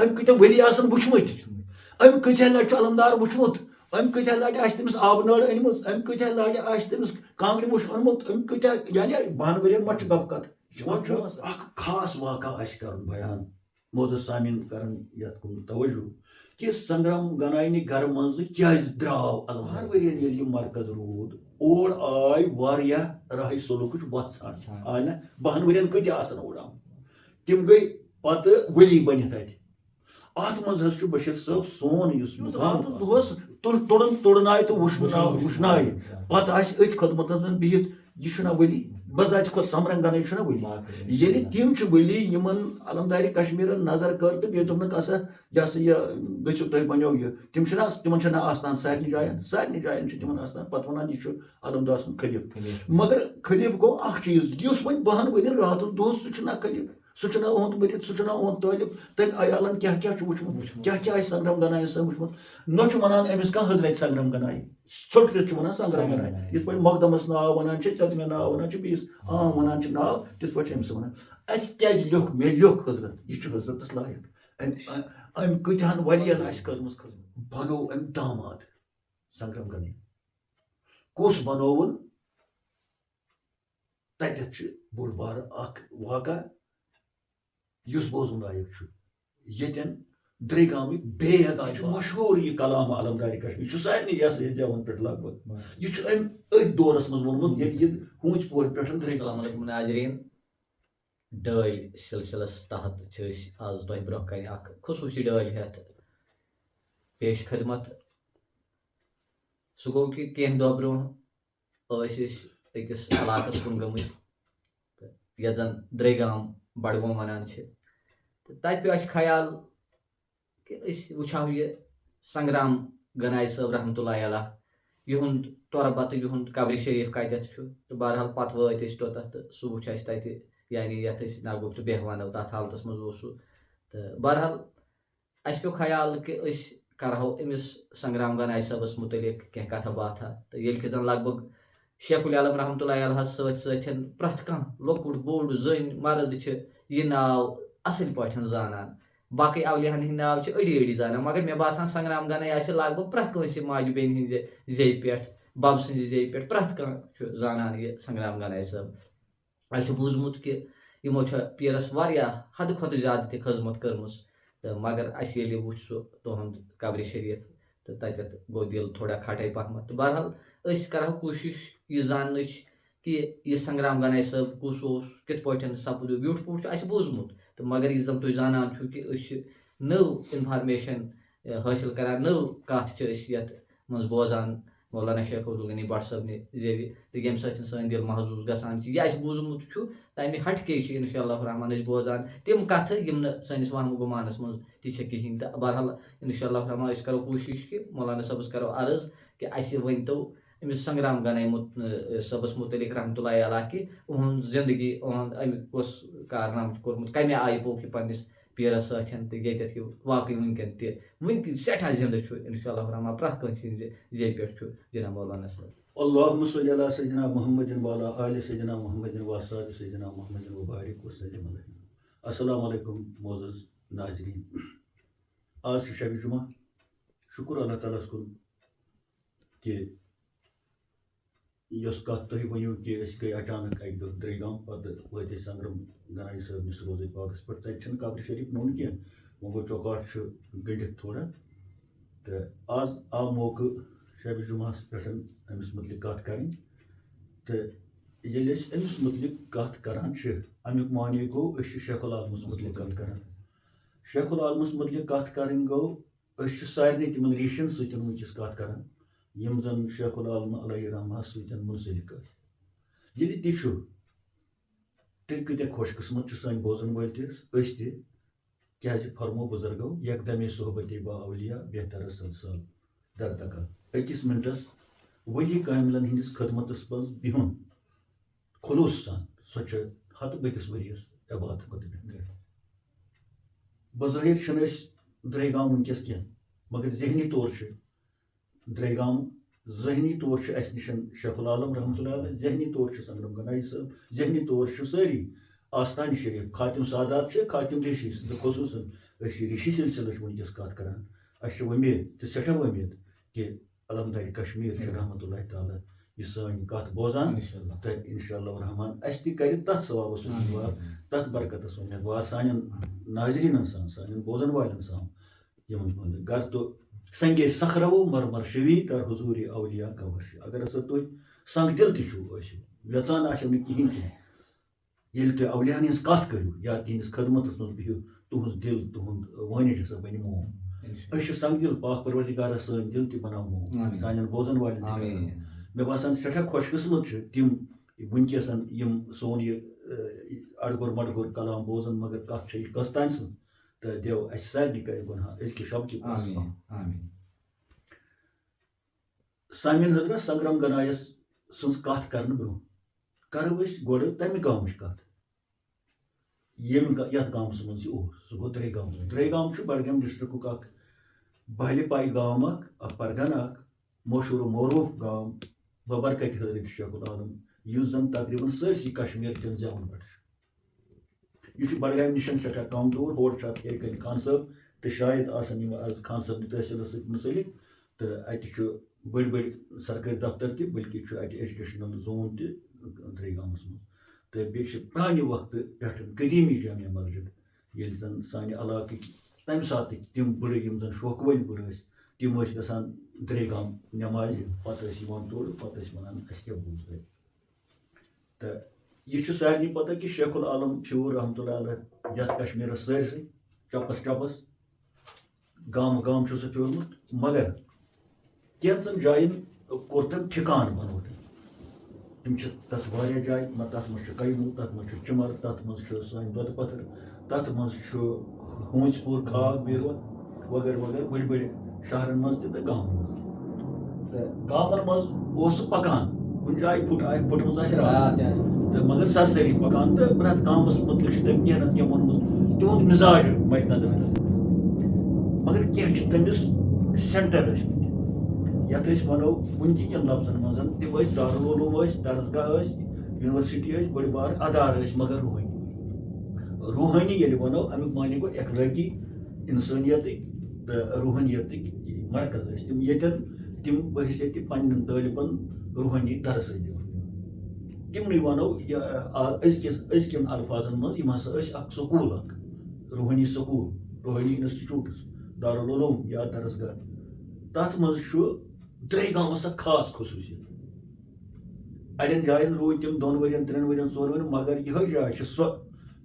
ام کتیا ولی آسن وچمت ام کتیا لٹ علمدار وچمت ام کتیا لٹ آس تمس آب نڑ أنمٕژ ام کتیا لٹ آس تمس کانگڑِ مُش اوٚنمُت ام کتیا یعنی بہن ؤرین ما چھِ گپ کتھ اکھ خاص واقعہ آسہِ کرُن بیان موزٕ سامعیٖن کرن یتھ کُن توجہ کہ سنگرام گنایی گھرٕ منٛزٕ کیازِ درٛاو بہن ؤرین ییٚلہِ یہِ مرکز روٗد اور آے واریاہ راہِ سلوٗکٕچ وتھ ژھانٛڈ آے نہ بہن ؤرین کۭتیاہ آسن اور آمٕتۍ تِم گٔے پتہٕ ؤلی بٔنِتھ اَتہِ اتھ منٛز حظ چھُ بشیر صٲب سون یُس دۄہس تُڑن آیہِ تہٕ وٕچھنایہِ پتہٕ آسہِ أتھۍ خدمتس منٛز بِہِتھ یہِ چھُنہ ؤلی بذاتہِ کھۄتہٕ سمرن گنایی چھُنہ ؤلی ییٚلہِ تِم چھِ ؤلی یِمن علمدارِ کشمیٖرن نظر کٔر تہٕ بیٚیہِ دوٚپنکھ ہسا یہِ ہسا یہِ گٔژھِو تُہۍ بنیو یہِ تِم چھِنہ تِمن چھِنہ آستان سارنٕے جاین چھِ تِمن آستان پتہٕ ونان یہِ چھُ علمدار سُنٛد خلیٖف مگر خلیٖف گوٚو اکھ چیٖز یُس وۄنۍ بہن ؤرین راتس دۄہس سُہ چھُنہ خلیٖف سُہ چھُنہ اُہُنٛد مٔرِتھ سُہ چھُنہ اُہُنٛد طٲلب تٔمۍ عیالن کیاہ کیاہ چھُ وٕچھمُت کیاہ کیاہ آسہِ سنگرام گنایی صٲب وٕچھمُت نہ چھُ ونان أمِس کانٛہہ حضرت سنگرام گنایی ژھوٚٹرِتھ چھُ ونان سنگرام گنایی یِتھ پٲٹھۍ مۄقدمس ناو ونان چھِ ژےٚ مےٚ ناو ونان چھِ بیٚیِس عام ونان چھِ ناو تِتھ پٲٹھۍ چھِ أمِس ونان اَسہِ کیازِ لیوٚکھ مےٚ لیوٚکھ حضرت یہِ چھُ حضرتس لایق أمۍ کۭتہن ؤرین آسہِ کٔرمٕژ بنوو أمۍ داماد سنگرام گنایی کُس بنووُن تتٮ۪تھ چھُ بوٚڑ بارٕ اکھ واقعہ یُس بوزُن لایق چھُ ییٚتٮ۪ن درگامٕکۍ بیگ آیہِ چھُ مشہوٗر یہِ کلام علمدارِ کشمیٖر یہِ چھُ سارنٕے یہِ ہسا یہِ زیوَن پٮ۪ٹھ لگ بگ یہِ چھُ أمۍ أتھۍ دورس منٛز ووٚنمُت ییٚلہِ یہِ ہوٗنٛژۍ پورِ پٮ۪ٹھ السلام علیکم ناظریٖن ڈٲلۍ سلسلس تحت چھِ أسۍ آز تۄہہِ برونٛہہ کنہِ اکھ خصوٗصی ڈٲلۍ ہٮ۪تھ پیش خدمت سُہ گوٚو کہِ کینٛہہ دۄہ برونٛہہ ٲسۍ أسۍ أکِس علاقس کُن گٔمٕتۍ تہٕ یتھ زن درگام بڈگوم ونان چھِ تہٕ تتہِ پیوٚو اَسہِ خیال کہِ أسۍ وٕچھہو یہِ سنگرام گنایی صٲب رحمتہ اللہ علیہ یِہُنٛد توربتہٕ یِہُنٛد قبرِ شریٖف کتٮ۪تھ چھُ تہٕ بہرحال پتہٕ وٲتۍ أسۍ توٚتتھ تہٕ سُہ وٕچھ اَسہِ تتہِ یعنی یتھ أسۍ نگُب تہٕ بیٚہ ونو تتھ حالتس منٛز اوس سُہ تہٕ بہرحال اَسہِ پیوٚو خیال کہِ أسۍ کرہو أمِس سنگرام گنایی صٲبس مُتعلق کینٛہہ کتھا باتھا تہٕ ییٚلہِ کہِ زن لگ بگ شیخ العالم رحمتہ اللہ علیہ ہس سۭتۍ سۭتۍ پرٛٮ۪تھ کانٛہہ لۄکُٹ بوٚڑ زٔنۍ مرد چھِ یہِ ناو اصٕل پٲٹھۍ زانان باقٕے اولِیاہن ہٕنٛدۍ ناو چھِ أڑی أڑی زانان مگر مےٚ باسان سنگرام گنایی آسہِ لگ بگ پرٛٮ۪تھ کٲنٛسہِ ماجہِ بیٚنہِ ہٕنٛزِ زیٚیہِ پٮ۪ٹھ بب سٕنٛزِ زیٚیہِ پٮ۪ٹھ پرٛٮ۪تھ کانٛہہ چھُ زانان یہِ سنگرام گنایی صٲب اَسہِ چھُ بوٗزمُت کہِ یِمو چھےٚ پیرس واریاہ حدٕ کھۄتہٕ زیادٕ تہِ خٔذمت کٔرمٕژ تہٕ مگر اَسہِ ییٚلہِ وٕچھ سُہ تُہُنٛد قبرِ شریٖف تہٕ تتٮ۪تھ گوٚو دِل تھوڑا کھٹے پہمتھ تہٕ بہرحال أسۍ کرہو کوٗشش یہِ زاننٕچ کہِ یہِ سنگرام گنایی صٲب کُس اوس کِتھ پٲٹھۍ سپُد ویوٗٹھ پوٗٹھ چھُ اَسہِ بوٗزمُت تہٕ مگر یُس زن تُہۍ زانان چھُو کہِ أسۍ چھِ نٔو انفارمیشن حٲصِل کران نٔو کتھ چھِ أسۍ یتھ منٛز بوزان مولانا شیخ عبدالغنی بٹ صٲبنہِ زیوِ تہٕ ییٚمہِ سۭتۍ سٲنۍ دِل محظوٗظ گژھان چھِ یہِ اَسہِ بوٗزمُت چھُ تمہِ ہٹکے چھِ انشاء اللہ رحمان أسۍ بوزان تِم کتھٕ یِم نہٕ سٲنِس وہمہٕ گُمانس منٛز تہِ چھےٚ کِہینۍ تہٕ بہرحال انشاء اللہ رحمان أسۍ کرو کوٗشش کہِ مولانا صٲبس کرو عرض کہِ اَسہِ ؤنۍتو أمِس سنگرام گنایی صٲبس مُتعلق رحمتہ اللہ علیہ کہِ اُہُنٛد زندگی اُہُنٛد اَمہِ کُس کارنامہٕ چھُ کوٚرمُت کمہِ آیہِ پوٚک یہِ پننِس پیرس سۭتۍ تہٕ ییٚتٮ۪تھ یہِ واقعی وٕنکیٚن تہِ وٕنکیٚن سٮ۪ٹھاہ زندٕ چھُ انشاء اللہ رحمان پرٛٮ۪تھ کٲنٛسہِ ہٕنٛزِ زیٚیہِ پٮ۪ٹھ چھُ جناب مولانا صٲب اللہُمَّ صلی علی سیدنا محمد وعلی آلِ سیدنا محمد وصحبہ سیدنا محمد وبارک وسلم علیہ. السلام علیکم معزز ناظریٖن آز چھُ شبِ جمعہ شُکر اللہ تعالیٰ ہس کُن کہِ یۄس کتھ تُہۍ ؤنِو کہِ أسۍ گٔے اچانک اکہِ دۄہ درگام پتہٕ وٲتۍ أسۍ سنگرام گنایی صٲبنِس روزے پاکس پٮ۪ٹھ تتہِ چھنہٕ قبرِ شریٖف نوٚن کینٛہہ وۄنۍ گوٚو چوکاٹ چھُ گٔنڈِتھ تھوڑا تہٕ آز آو موقعہٕ شبِ جمعہس پٮ۪ٹھ أمِس متعلق کتھ کرٕنۍ تہٕ ییٚلہِ أسۍ أمِس متعلق کتھ کران چھِ امیُک معنے گوٚو أسۍ چھِ شیخ العالمس متعلق کتھ کران شیخ العالمس متعلق کتھ کرٕنۍ گوٚو أسۍ چھِ سارنٕے تِمن ریٖشن سۭتۍ وٕنکیٚس کتھ کران یِم زن شیخ العالم علیہ رحمٰس سۭتۍ منسلک ٲسۍ ییٚلہِ تہِ چھُ تیٚلہِ کۭتیاہ خۄش قٕسمت چھِ سٲنۍ بوزن وٲلۍ تہِ أسۍ تہِ کیازِ فرمو بُزرگو یکدمے صحبتِ با اولیا بہتر صد سال درتکا أکِس مِنٹس ؤلی کاملن ہٕنٛدِس خدمتس منٛز بِہُن خلوٗص سان سۄ چھِ ہتہٕ بٔدِس ؤرِیس عبادت کھۄتہٕ بہتر بظٲہِر چھِنہٕ أسۍ درگام وٕنکیٚس کینٛہہ مگر ذہنی طور چھِ درگام ذہنی طور چھُ اَسہِ نِش شیخ العالم رحمتہ اللہ علیہ ذہنی طور چھُ سنگرام گنایی صٲب ذہنی طور چھُ سٲری آستان شریف خاتم سادات خاتم ریشی خصوصاً ریشی سلسلس ونکس کت کران اس ومید تو سٹھا ومید کہ الحمدللہ کشمیر رحمۃ اللہ تعالیٰ یہ سن کت بوزان تو انشاء اللہ الرحمٰن اس تہ کر تر ثوابس امیدوار تر برکتس امیدوار سان ناظرین سان سان بوزن والن سان گر تو سنگے سخرو مرمر شوی در حضور اولیاء کورش اگر ہسا تھی سنگ دل تھو یژان آسو نا کہین تہ یل تھی اولیاء ہز کت کرو یا تہندس خدمتس مز بہو تہذ دل تہد وانج ہسا بن موم اس سنگ دل پاک پروردگار سن دل تہ بناو موم سان بوزن والن مے باسان سٹھا خوش قسمت تم ونکس سون یہ اڑگور مڑگور کلام بوزن مگر کت یہ کس تان سن تو دیو اس سارے کر گناہ ازکہ شب کی پاس سامعین حضرت سنگرام گنایس سن کت کرنے برو کرو گوڑ تمہ گامچ کت یت گامس مز یہ سہ گو درے گام بڈگام ڈسٹرکک اخ بہلہِ پائی گام اخ پرگن اخ مشہور و معروف گام ببرکت حضرت شیخ العالم اس زن تقریباً سرسی کشمیر کن زون پہ یہ بڈگام نشن سٹھا کم دور ہور ات ہیر کن خان صٲب تو شاید آسان آز خان صٲبنہِ تحصیلس سۭتۍ منسلک تو اتہ بڑی بڑی سرکاری دفتر تہ بلکہ اتہ ایجوکیشنل زون تہ درے گامس مز تو بیٚیہِ پرانہ وقت پہ قدیمی جامع مسجد ییٚلہِ زن سانہ علاقٕکۍ تمہ ساتٕکۍ تم بڑٕ یم زن شوقہٕ وٲلۍ بڑٕ ٲسۍ تم ٲسۍ گژھان درے گام نمازِ پتہٕ ٲسۍ یِوان تور پتہٕ ٲسۍ ونان اَسہِ کیٛاہ بوٗز تۄہہِ تہٕ یہ چھُ سارنٕے پتہ کہ شیخ العالم پھیوٗر رحمتہ اللہ علیہ یتھ کشمیرس سٲرسٕے چپس چپس گام گام چھُ سُہ پھیوٗرمُت مگر کینٛژن جاین کوٚر تٔمۍ ٹھِکانہٕ بنوو تِم چھِ تتھ واریاہ جایہِ تتھ منٛز چھُ کیموٗ تتھ منٛز چھُ چمر تتھ منٛز چھُ سٲنۍ دۄدٕ پتھر تتھ منٛز چھُ ہوٗنٛژۍ پوٗر کھاگ بیٖرون وغیرہ وغیرہ بٔڑۍ بٔڑۍ شہرن منٛز تہِ تہٕ گامن منٛز تہِ تہٕ گامن منٛز اوس سُہ پکان کُنہِ جایہِ پھٕٹمٕژ آسہِ راتھ تہٕ مگر سرسری پکان تہٕ پرٛٮ۪تھ گامس متعلق چھُ تٔمۍ کینٛہہ نتہٕ کینٛہہ ووٚنمُت تِہُنٛد مِزاج مدِ نظر تھٲوِتھ مگر کینٛہہ چھِ تٔمِس سینٹر ٲسمٕتۍ یتھ أسۍ ونو وٕنہِ تہِ کٮ۪ن لفظن منٛز تِم ٲسۍ دارالعلوم ٲسۍ درسگاہ ٲسۍ یونیورسٹی ٲسۍ بٔڑۍ بار ادارٕ ٲسۍ مگر روحٲنی ییٚلہِ ونو امیُک معنی گوٚو اخلٲقی انسٲنیتٕکۍ تہٕ روحٲنیتٕکۍ مرکز ٲسۍ تِم ییٚتٮ۪ن تِم بحیثیتہِ پننٮ۪ن طٲلبن روحٲنی درس ٲسۍ دِوان تِمنٕے ونو أزکٮ۪ن الفاظن منٛز یِم ہسا ٲسۍ اکھ سکوٗل اکھ روحٲنی سکوٗل روحٲنی انسٹِچوٗٹٕس دارالعلوم یا درسگاہ تتھ منٛز چھُ درے گامس اکھ خاص خصوٗصیت اڑٮ۪ن جاین روٗدۍ تِم 2 ؤرین 3 ؤرین 4 ؤرین مگر یِہے جاے چھِ سۄ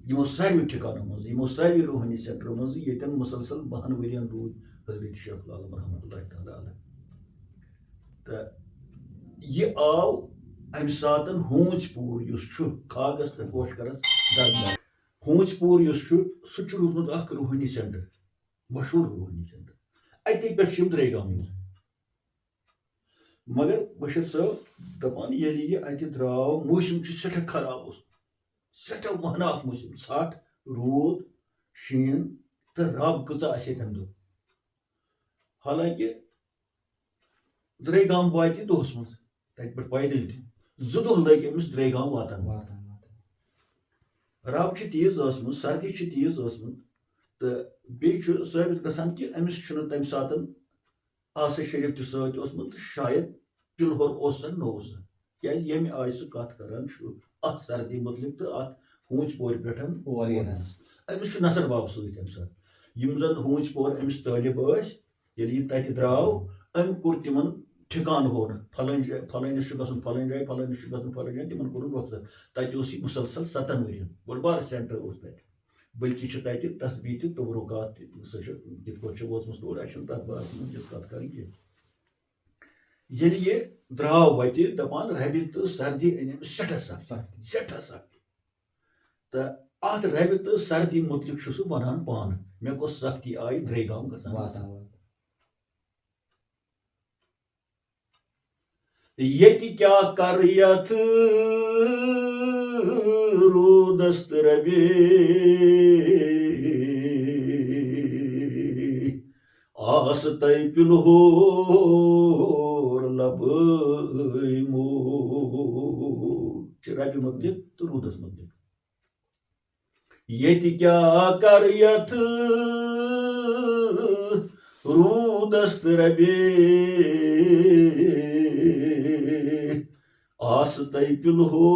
یِمو ساروٕے ٹھِکانو منٛز یِمو ساروٕے روحٲنی سینٹرو منٛز ییٚتٮ۪ن مسلسل 10 ؤرین روٗدۍ حضرت شیخ العالم رحمۃ اللہ تعالیٰ علیہ تہٕ یہِ آو امہِ ساتہٕ ہوٗنٛژۍ پوٗر یُس چھُ کھاگس تہٕ پوشکرس درمیان ہوٗنٛژۍ پوٗر یُس چھُ سُہ چھُ روٗدمُت اکھ روحٲنی سینٹر مشہوٗر روحٲنی سینٹر اتے پٮ۪ٹھ چھِ یِم درے گام یِوان مگر بشیر صٲب دپان ییٚلہِ یہِ اتہِ درٛاو موسم چھُ سٮ۪ٹھاہ خراب اوس سٮ۪ٹھاہ وہناک موسم ژھٹھ روٗد شیٖن تہٕ رب کۭژاہ آسہِ تمہِ دۄہ حالانکہِ درے گام واتہِ دۄہس منٛز تتہِ پٮ۪ٹھ پیدل تہِ 2 دۄہ لٔگۍ أمِس درے گام واتن رب چھِ تیٖژ ٲسمٕژ سردی چھِ تیٖژ ٲسمٕژ تہٕ بیٚیہِ چھُ ثٲبت گژھان کہِ أمِس چھُنہٕ تمہِ ساتہٕ آسہٕ شریف تہِ سۭتۍ اوسمُت شاید پِلہور اوسا نہ اوسا کیٛازِ ییٚمہِ آیہِ سُہ کتھ کران چھُ اتھ سردی متعلق تہٕ اتھ ہوٗنٛژۍ پورِ پٮ۪ٹھ أمِس چھُ نصر باب سۭتۍ تمہِ ساتہٕ یِم زن ہوٗنٛژۍ پور أمِس طٲلب ٲسۍ ییٚلہِ یہِ تتہِ درٛاو أمۍ کوٚر تِمن ٹھِکانہٕ ہورٕ پھلٲنۍ جایہِ پھلٲنِس چھُ گژھُن پھلٲنۍ جایہِ پھلٲنِس چھُ گژھُن پھلٲنۍ جایہِ تِمن کوٚرُن رۄخصت تتہِ اوس یہِ مُسلسل 7 ؤرین بوٚڑ بار سینٹر اوس تتہِ بلکہِ چھِ تتہِ تسبیٖح تہِ تبرُکات تہِ سۄ چھِ یِتھ پٲٹھۍ چھِ وٲژمٕژ تور اَسہِ چھُنہٕ تتھ بارس منٛز یِژھ کتھ کرٕنۍ کینٛہہ ییٚلہِ یہِ درٛاو وتہِ دپان ربہِ تہٕ سردی أنۍ أمِس سٮ۪ٹھاہ سختی تہٕ اتھ ربہِ تہٕ سردی متعلق چھُ سُہ ونان پانہٕ مےٚ کۄس سختی آیہِ درے گام گژھان ییٚتہِ کیٛاہ کرٕ یتھ روٗدس تہٕ ربے آسہٕ تۄہہِ پِلہور لبٲے موج چھِ ربہِ متعلق تہٕ روٗدس متعلق ییٚتہِ کیٛاہ کر یتھ روٗدس تہٕ ربے آسہٕ تۄہہِ پِلہو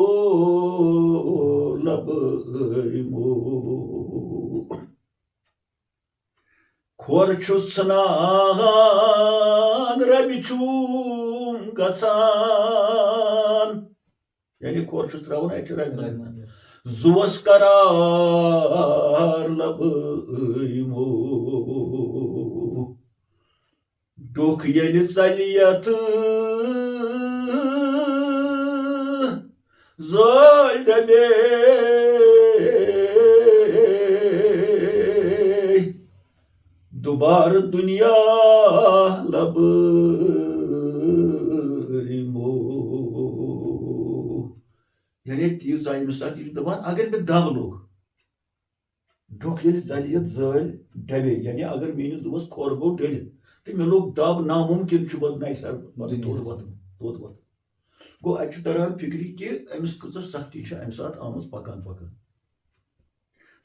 لبٲیمو کھۄر چھُس ژھٕنان ربہِ چھُم گژھان یعنی کھۄر چھُس تراوان اَتہِ چھُ ربہِ منٛز زُوَس قرار لبٲیمو ڈوٚکھ ییٚلہِ ژَلہِ یتھ زٲلۍ ڈبے دوبارٕ دُنیا لبٲیمو یعنی تیٖژ أمِس ساتہٕ یہِ چھُ دپان اگر مےٚ دب لوٚگ ڈوٚکھ ییٚلہِ ژَلہِ یتھ زٲلۍ ڈبے یعنی اگر میٲنِس دۄہس کھۄر گوٚو ڈٔلِتھ تہٕ مےٚ لوٚگ دب نامُمکِن چھُ پتہٕ نَیہِ سر توٚت وۄتھُن گوٚو اَتہِ چھُ تران فِکرِ کہِ أمِس کۭژاہ سختی چھِ اَمہِ ساتہٕ آمٕژ پکان پکان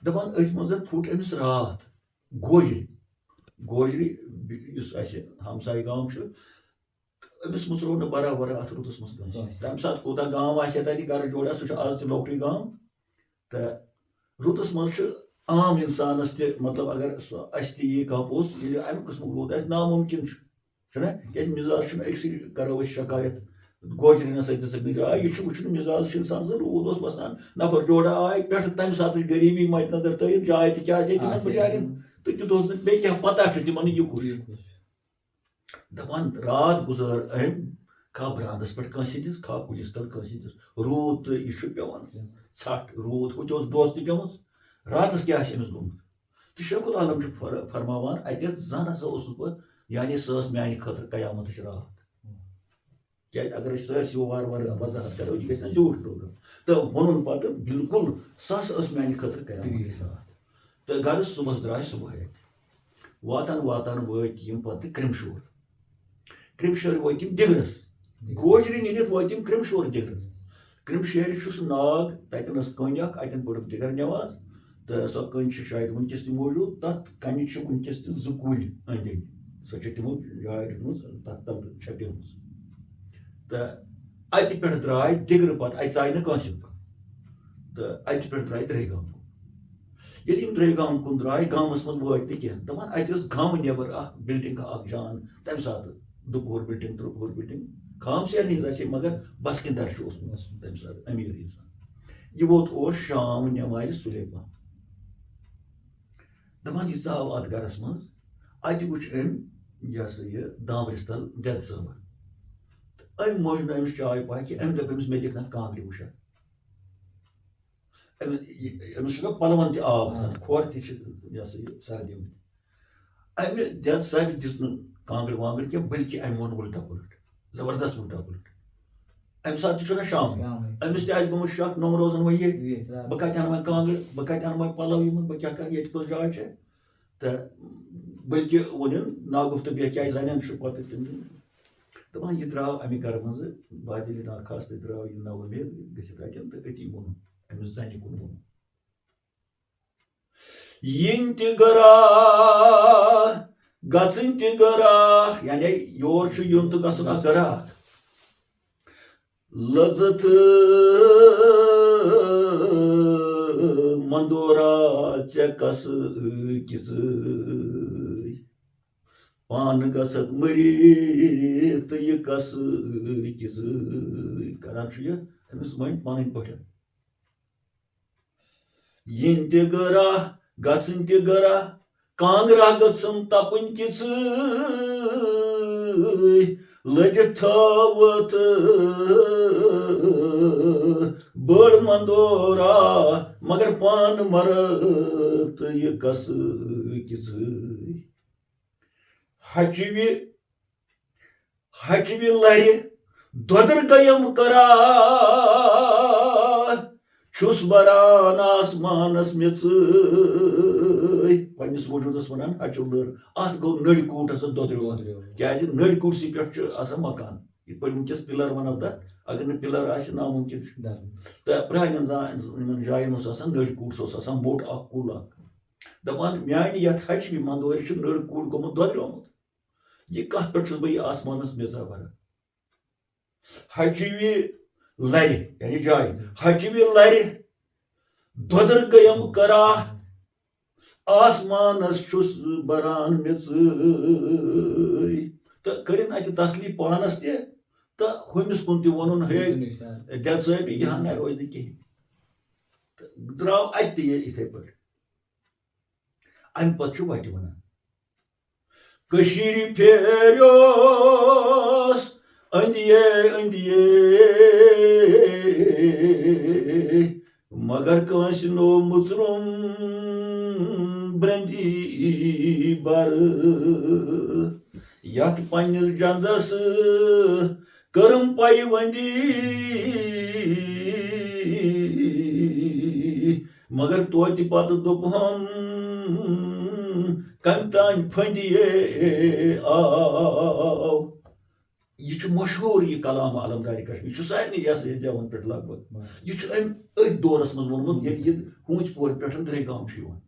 دپان أتھۍ منٛز پھُٹ أمِس راتھ گوجرِ یُس اَسہِ ہمساے گام چھُ أمِس مٕژروو نہٕ برابر اَتھ روٗدَس منٛز کٲنٛسہِ تَمہِ ساتہٕ کوٗتاہ گام آسہِ ہے تَتہِ گرٕ جوڑا سُہ چھُ آز تہِ لۄکٹُے گام تہٕ روٗدَس منٛز چھُ عام اِنسانَس تہِ مطلب اگر سُہ اَسہِ تہِ یی کانٛہہ پوٚژھ ییٚلہِ اَمہِ قٕسمُک روٗد آسہِ نامُمکِن چھُنہ کیازِ مِزاز چھُنہٕ أکسٕے کرو أسۍ شکایت گوجرِنس سۭتۍ دِژٕکھ نہٕ جاے یہِ چھُ وٕچھُن مِزاز چھُ اِنسان سُنٛد روٗد اوس وسان نفر جوڑا آے پٮ۪ٹھٕ تَمہِ ساتہٕ غریٖبی مَدِ نظر تھٲیِتھ جاے تہِ کیٛاہ آسہِ ہے تِمن بِچارٮ۪ن تہٕ تیُتھ اوس نہٕ بیٚیہِ کیٛاہ پتہ چھُ تِمن یہِ کُس دپان رات گُزٲر أمۍ کھا برانٛدس پٮ۪ٹھ کٲنٛسہِ ہِنٛدِس کھا کُلِس تل کٲنٛسہِ ہِنٛدِس روٗد تہٕ یہِ چھُ پیٚوان ژھٹھ روٗد ہُتہِ اوس دۄہس تہِ پیٚمٕژ راتس کیٛاہ آسہِ أمِس گوٚمُت تہٕ شیخ العالم چھُ فرماوان اَتٮ۪تھ زن ہسا اوسُس بہٕ یعنی سۄ ٲس میانہِ خٲطرٕ قیامتٕچ رات کیازِ اگر أسۍ سٲرسٕے وارٕ وارٕ وضاحت کرو یہِ گژھِ نہ زیوٗٹھ پروگرام تہٕ ووٚنُن پتہٕ بالکُل سۄ ہسا ٲس میانہِ خٲطرٕ قیامتٕچ رات تہٕ غرض صُبحس درٛاے صبحٲے واتان واتان وٲتۍ یِم پتہٕ کرٛمشور وٲتۍ یِم دِگرس گوجرِ نیٖرِتھ وٲتۍ یِم کرٛمشور دِگرس کرٛمشیرِ چھُ سُہ ناگ تتٮ۪ن ٲس کٔنۍ اکھ اتٮ۪ن پٔرٕکھ دِگر نٮ۪ماز تہٕ سۄ کٔنۍ چھِ شاید وٕنکیٚس تہِ موٗجوٗد تتھ کنہِ چھِ وٕنکیٚس تہِ 2 کُلۍ أنٛدۍ أنٛدۍ سۄ چھِ تِمو جاے دِژمٕژ تتھ تل چھپیمٕژ تہٕ اتہِ پٮ۪ٹھ درٛاے دِگرٕ پتہٕ اتہِ ژاے نہٕ کٲنٛسہِ تہٕ اتہِ پٮ۪ٹھ درٛاے درے گام کُن ییٚلہِ یِم درے گام کُن درٛاے گامس منٛز وٲتۍ نہٕ کینٛہہ دپان اتہِ ٲس گامہٕ نٮ۪بر اکھ بِلڈِنٛگ اکھ جان تمہِ ساتہٕ 2 پوہر بِلڈِنٛگ 3 پوہر بِلڈِنٛگ خام سیرنہِ ہِنٛز آسہِ مگر بسکِندر چھُ اوسمُت تمہِ ساتہٕ أمیٖر اِنسان یہِ ووت اور شام نٮ۪مازِ صُبحے پہم دپان یہِ ژاو اتھ گرس منٛز اتہِ وٕچھ أمۍ یہِ ہسا یہِ دامبرِس تل دٮ۪د صٲبن تہٕ أمۍ موج نہٕ أمِس چاے پاے کہِ أمۍ دوٚپ أمِس مےٚ دِکھ نہ کانٛگرِ وٕچھا أمِس چھُنہ پلون تہِ آب آسان کھۄر تہِ چھِ یہِ ہسا یہِ سردی منٛز امہِ دٮ۪د صٲبہِ دِژ نہٕ کانٛگرِ وانٛگرِ کینٛہہ بٔلکہِ أمۍ ووٚن اُلٹا پُلٹ زبردست اُلٹا پُلٹ امہِ ساتہٕ تہِ چھُنہ شام أمِس تہِ آسہِ گوٚمُت شک نۄم روزن وۄنۍ ییٚتہِ بہٕ کتہِ انہٕ وۄنۍ کانٛگرِ بہٕ کتہِ انہٕ وۄنۍ پلو یِمن بہٕ کیٛاہ کرٕ ییٚتہِ کۄس جاے چھےٚ تہٕ بٔلکہِ ووٚنُن ناگُفتہٕ بیٚیہِ کیٛازِ زنٮ۪ن چھُ پتہٕ تِم دپان یہِ درٛاو امہِ گرٕ منٛزٕ بادِلہِ ناخاستہٕ درٛاو یہِ نو اُمید گٔژھِتھ اتٮ۪ن تہٕ أتی ووٚنُن أمِس زنہِ کُن ووٚنُن یِنۍ تہِ گٔرا گژھٕنۍ تہِ گٔرا یعنی یور چھُ یُن تہٕ گژھُن اکھ گٔرا اکھ لٔژٕتھ مندورا ژےٚ کسہٕ کِژٕے پانہٕ گژھکھ مٔرِتھ تہٕ یہِ کسہٕ کِژٕے کران چھُ یہِ أمِس وۄنۍ پنٕنۍ پٲٹھۍ یِنۍ تہِ گٔرا گژھٕنۍ تہِ گٔرا کانٛگرا گٔژھٕم تپٕنۍ کِژٕے لٔجِتھ تھٲوٕتھ بٔڑ مندورا مگر پانہٕ مرٕ تہٕ یہِ کسہٕ کِژٕے ہچوِ لرِ دۄدر گٔیم کرا چھُس بران آسمانس میژٕے پننِس وجوٗدس ونان ہچو لٔر اتھ گوٚو نٔرۍ کوٗٹ ہسا دۄدریو کیازِ نٔرۍ کوٗٹسٕے پٮ۪ٹھ چھُ آسان مکان یِتھ پٲٹھۍ وٕنکٮ۪س پِلر وَنو تَتھ اگر نہٕ پِلر آسہِ نامُمکِن چھُ تہٕ پرٛانٮ۪ن یِمن جاین اوس آسان نٔرۍ کُٹھ اوس آسان بوٚڑ اکھ کُل اکھ دَپان میانہِ یَتھ ہچوِ منٛدورِ چھُ نٔر کُل گوٚمُت دۄدریومُت یہِ کَتھ پٮ۪ٹھ چھُس بہٕ یہِ آسمانَس میژا بَران ہچوِ لرِ یعنی جایہِ ہچوِ لرِ دۄدر گٔیم کرا آسمانس چھُس بران میژٕے تہٕ کٔرِنۍ اَتہِ تسلی پانس تہِ تہٕ ہُمِس کُن تہِ ووٚنُن ہے دٮ۪د صٲب یہِ ہن نہ روزِ نہٕ کِہینۍ تہٕ درٛاو اَتہِ تہِ یہِ یِتھٕے پٲٹھۍ اَمہِ پتہٕ چھُ وَتہِ وَنان کٔشیٖرِ پھیریوس أنٛدیے أنٛدیے مگر کٲنٛسہِ نوٚو مُژرُم برٛنٛدی بر یتھ پننِس جندس کٔرٕم پَیہِ ؤنٛدی مگر توتہِ پتہٕ دوٚپہم کمہِ تانۍ پھٔنٛدیے آو یہِ چھُ مشہوٗر یہِ کلام علمدارِ کشمیٖر یہِ چھُ سارنٕے یَس یہِ زٮ۪وَن پٮ۪ٹھ لگ بگ یہِ چھُ أمۍ أتھۍ دورس منٛز ووٚنمُت ییٚلہِ یہِ ہوٗنٛژِ پورِ پٮ۪ٹھ درے گام چھُ یِوان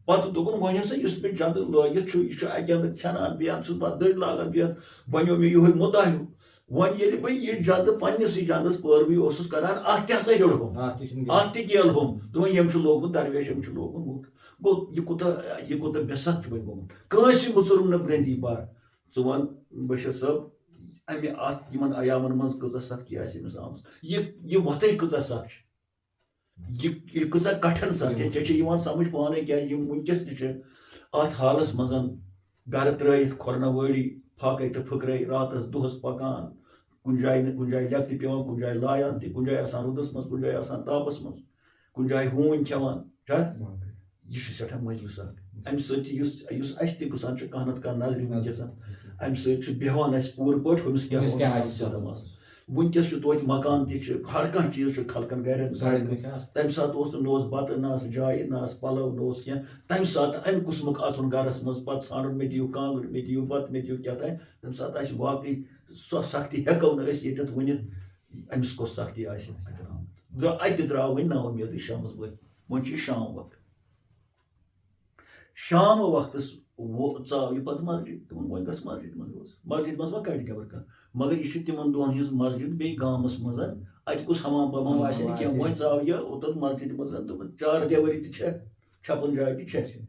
پتہٕ دوٚپُن وۄنۍ ہسا یُس مےٚ جندٕ لٲگِتھ چھُ یہِ چھُ اکہِ اندٕ ژھٮ۪نان بیٚیہِ اندٕ چھُس پتہٕ دٔرۍ لاگان بیٚیہِ بنیو مےٚ یِہوے مُدعا ہیوٗ وۄنۍ ییٚلہِ بہٕ یہِ جندٕ پننِسٕے جندس پٲروی اوسُس کران اتھ تہِ ہسا ریوٚڑہوم اتھ تہِ گیلہوم دوٚپُن ییٚمۍ چھُ لوگمُت درویش أمۍ چھُ لوگمُت مُت گوٚو یہِ کوٗتاہ بے سخ چھُ وۄنۍ گوٚمُت کٲنٛسہِ مُژُرُم نہٕ برٛنٛدی بار ژٕ وَن بشیر صٲب اَمہِ اَتھ یِمن ایامن منٛز کۭژاہ سختی آسہِ أمِس آمٕژ یہِ وَتھٕے کۭژاہ سخ چھِ یہِ کۭژاہ کٹھن سخ چھِ ژےٚ چھِ یِوان سمجھ پانے کیازِ یِم وٕنکیٚس تہِ چھِ اتھ حالس منٛز گرٕ ترٲیِتھ کھۄرنہٕ پھاکے تہٕ پھٕکرے راتس دۄہس پکان کُنہِ جایہِ نہٕ کُنہِ جایہِ لٮ۪کٹہِ پیٚوان کُنہِ جایہِ لایان تہِ کُنہِ جایہِ آسان روٗدس منٛز کُنہِ جایہِ آسان تاپس منٛز کُنہِ جایہِ ہوٗنۍ کھٮ۪وان یہِ چھُ سٮ۪ٹھاہ مٔجلِس اکھ اَمہِ سۭتۍ چھِ یُس اَسہِ تہِ گژھان چھُ کانٛہہ نتہٕ کانٛہہ نظرِ وٕنکیٚس اَمہِ سۭتۍ چھُ بیٚہوان اَسہِ پوٗرٕ پٲٹھۍ ہُمِس کیاہ وٕنکیٚس چھُ توتہِ مکان تہِ چھِ ہر کانٛہہ چیٖز چھُ خلقن گرن تمہِ ساتہٕ اوس نہٕ اوس بتہٕ نہ ٲس جایہِ نہ ٲس پلو نہ اوس کینٛہہ تمہِ ساتہٕ اَمہِ قٕسمُک اژُن گرس منٛز پتہٕ ژھانڈُن مےٚ دِیِو کانٛگٕر مےٚ دِیِو بتہٕ مےٚ دِیِو کیٛاہ تانۍ تمہِ ساتہٕ آسہِ واقعی سۄ سختی ہٮ۪کو نہٕ أسۍ ییٚتٮ۪تھ ؤنِتھ أمِس کۄس سختی آسہِ اَتہِ درٛاو وۄنۍ نا اُمیدٕے شامس بٲگۍ وۄنۍ چھُ یہِ شام وقت شام وقتس ژاو یہِ پتہٕ مسجد دوٚپُن وۄنۍ گژھ مسجد منٛز روز مسجد منٛز ما کڑِ نٮ۪بر کانٛہہ مگر یہِ چھِ تِمن دۄہن ہِنٛز مسجد بیٚیہِ گامس منٛز اَتہِ کُس حمام ومام آسہِ نہٕ کینٛہہ وۄنۍ ژاو یہِ اوٚتن مسجد منٛز دوٚپُن چار دیوٲری تہِ چھےٚ چھپن جاے تہِ چھےٚ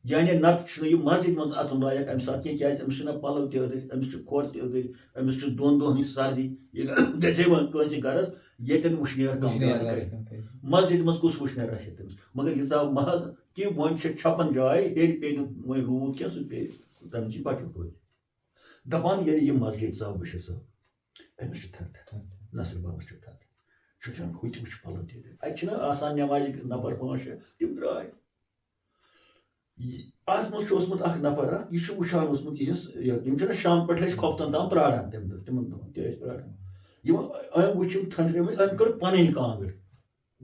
یعنی نتہٕ چھُنہٕ یہِ مسجد منٛز اژُن لایق اَمہِ ساتہٕ کینٛہہ کیازِ أمِس چھِنہ پلو تہِ أدٕرۍ أمِس چھُ کھۄر تہِ أدٕرۍ أمِس چھُ دۄن دۄہن ہٕنٛز سردی یہِ گژھِ وۄنۍ کٲنٛسہِ گرس ییٚتٮ۪ن وٕشنیر کم مسجد منٛز کُس وٕشنیر آسہِ تٔمِس مگر یہِ ژاو محض کہِ وۄنۍ چھِ چھپن جاے ہیٚرِ پیٚیہِ نہٕ وۄنۍ روٗد کینٛہہ سُہ پیٚیہِ تَمہِ چی بچو توتہِ دپان ییٚلہِ یہِ مسجد ژاو بشیر صٲب أمِس چھُ تھر تھر نصر بابس چھُ تھر چھُ ہُہ تہِ وٕچھ پلو تہِ اَتہِ چھِنہ آسان نٮ۪مازِ نفر 5-6 تِم درٛاے اتھ منٛز چھُ اوسمُت اکھ نفر اکھ یہِ چھُ وٕچھان اوسمُت یِہنٛز یِم چھِنہ شام پٮ۪ٹھ ٲسۍ کھۄفتن تام پراران تمہِ دۄہ تِمن دۄہن تہِ ٲسۍ پراران یِم أمۍ وٕچھ یِم تھنٛدرٲمٕتۍ أمۍ کٔڑ پنٕنۍ کانٛگٕر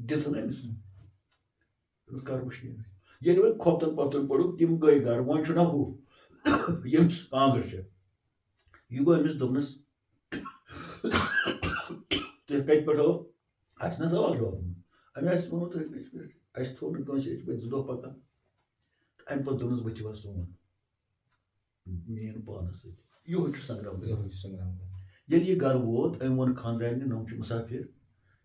دِژٕن أمِس کر وٕچھنہِ ییٚلہِ وۄنۍ کھۄفتن پتھر پوٚرُکھ تِم گٔے گرٕ وۄنۍ چھُنہ ہُہ ییٚمِس کانٛگٕر چھِ یہِ گوٚو أمِس دوٚپنس تُہۍ کتہِ پٮ۪ٹھ ہو اَسہِ نہ سوال جواب أمۍ آسہِ ووٚنمُت تُہۍ کٔژِ پٮ۪ٹھ اَسہِ تھوٚو نہٕ کٲنٛسہِ أسۍ چھِ پٔتۍ 2 دۄہ پکان اَمہِ پتہٕ دوٚپنس بہٕ تہِ وَس سون میٛٲنۍ پانس سۭتۍ یِہوے چھُ سنگرام ییٚلہِ یہِ گرٕ ووت أمۍ ووٚن خانٛدارنہِ نۄم چھِ مُسافِر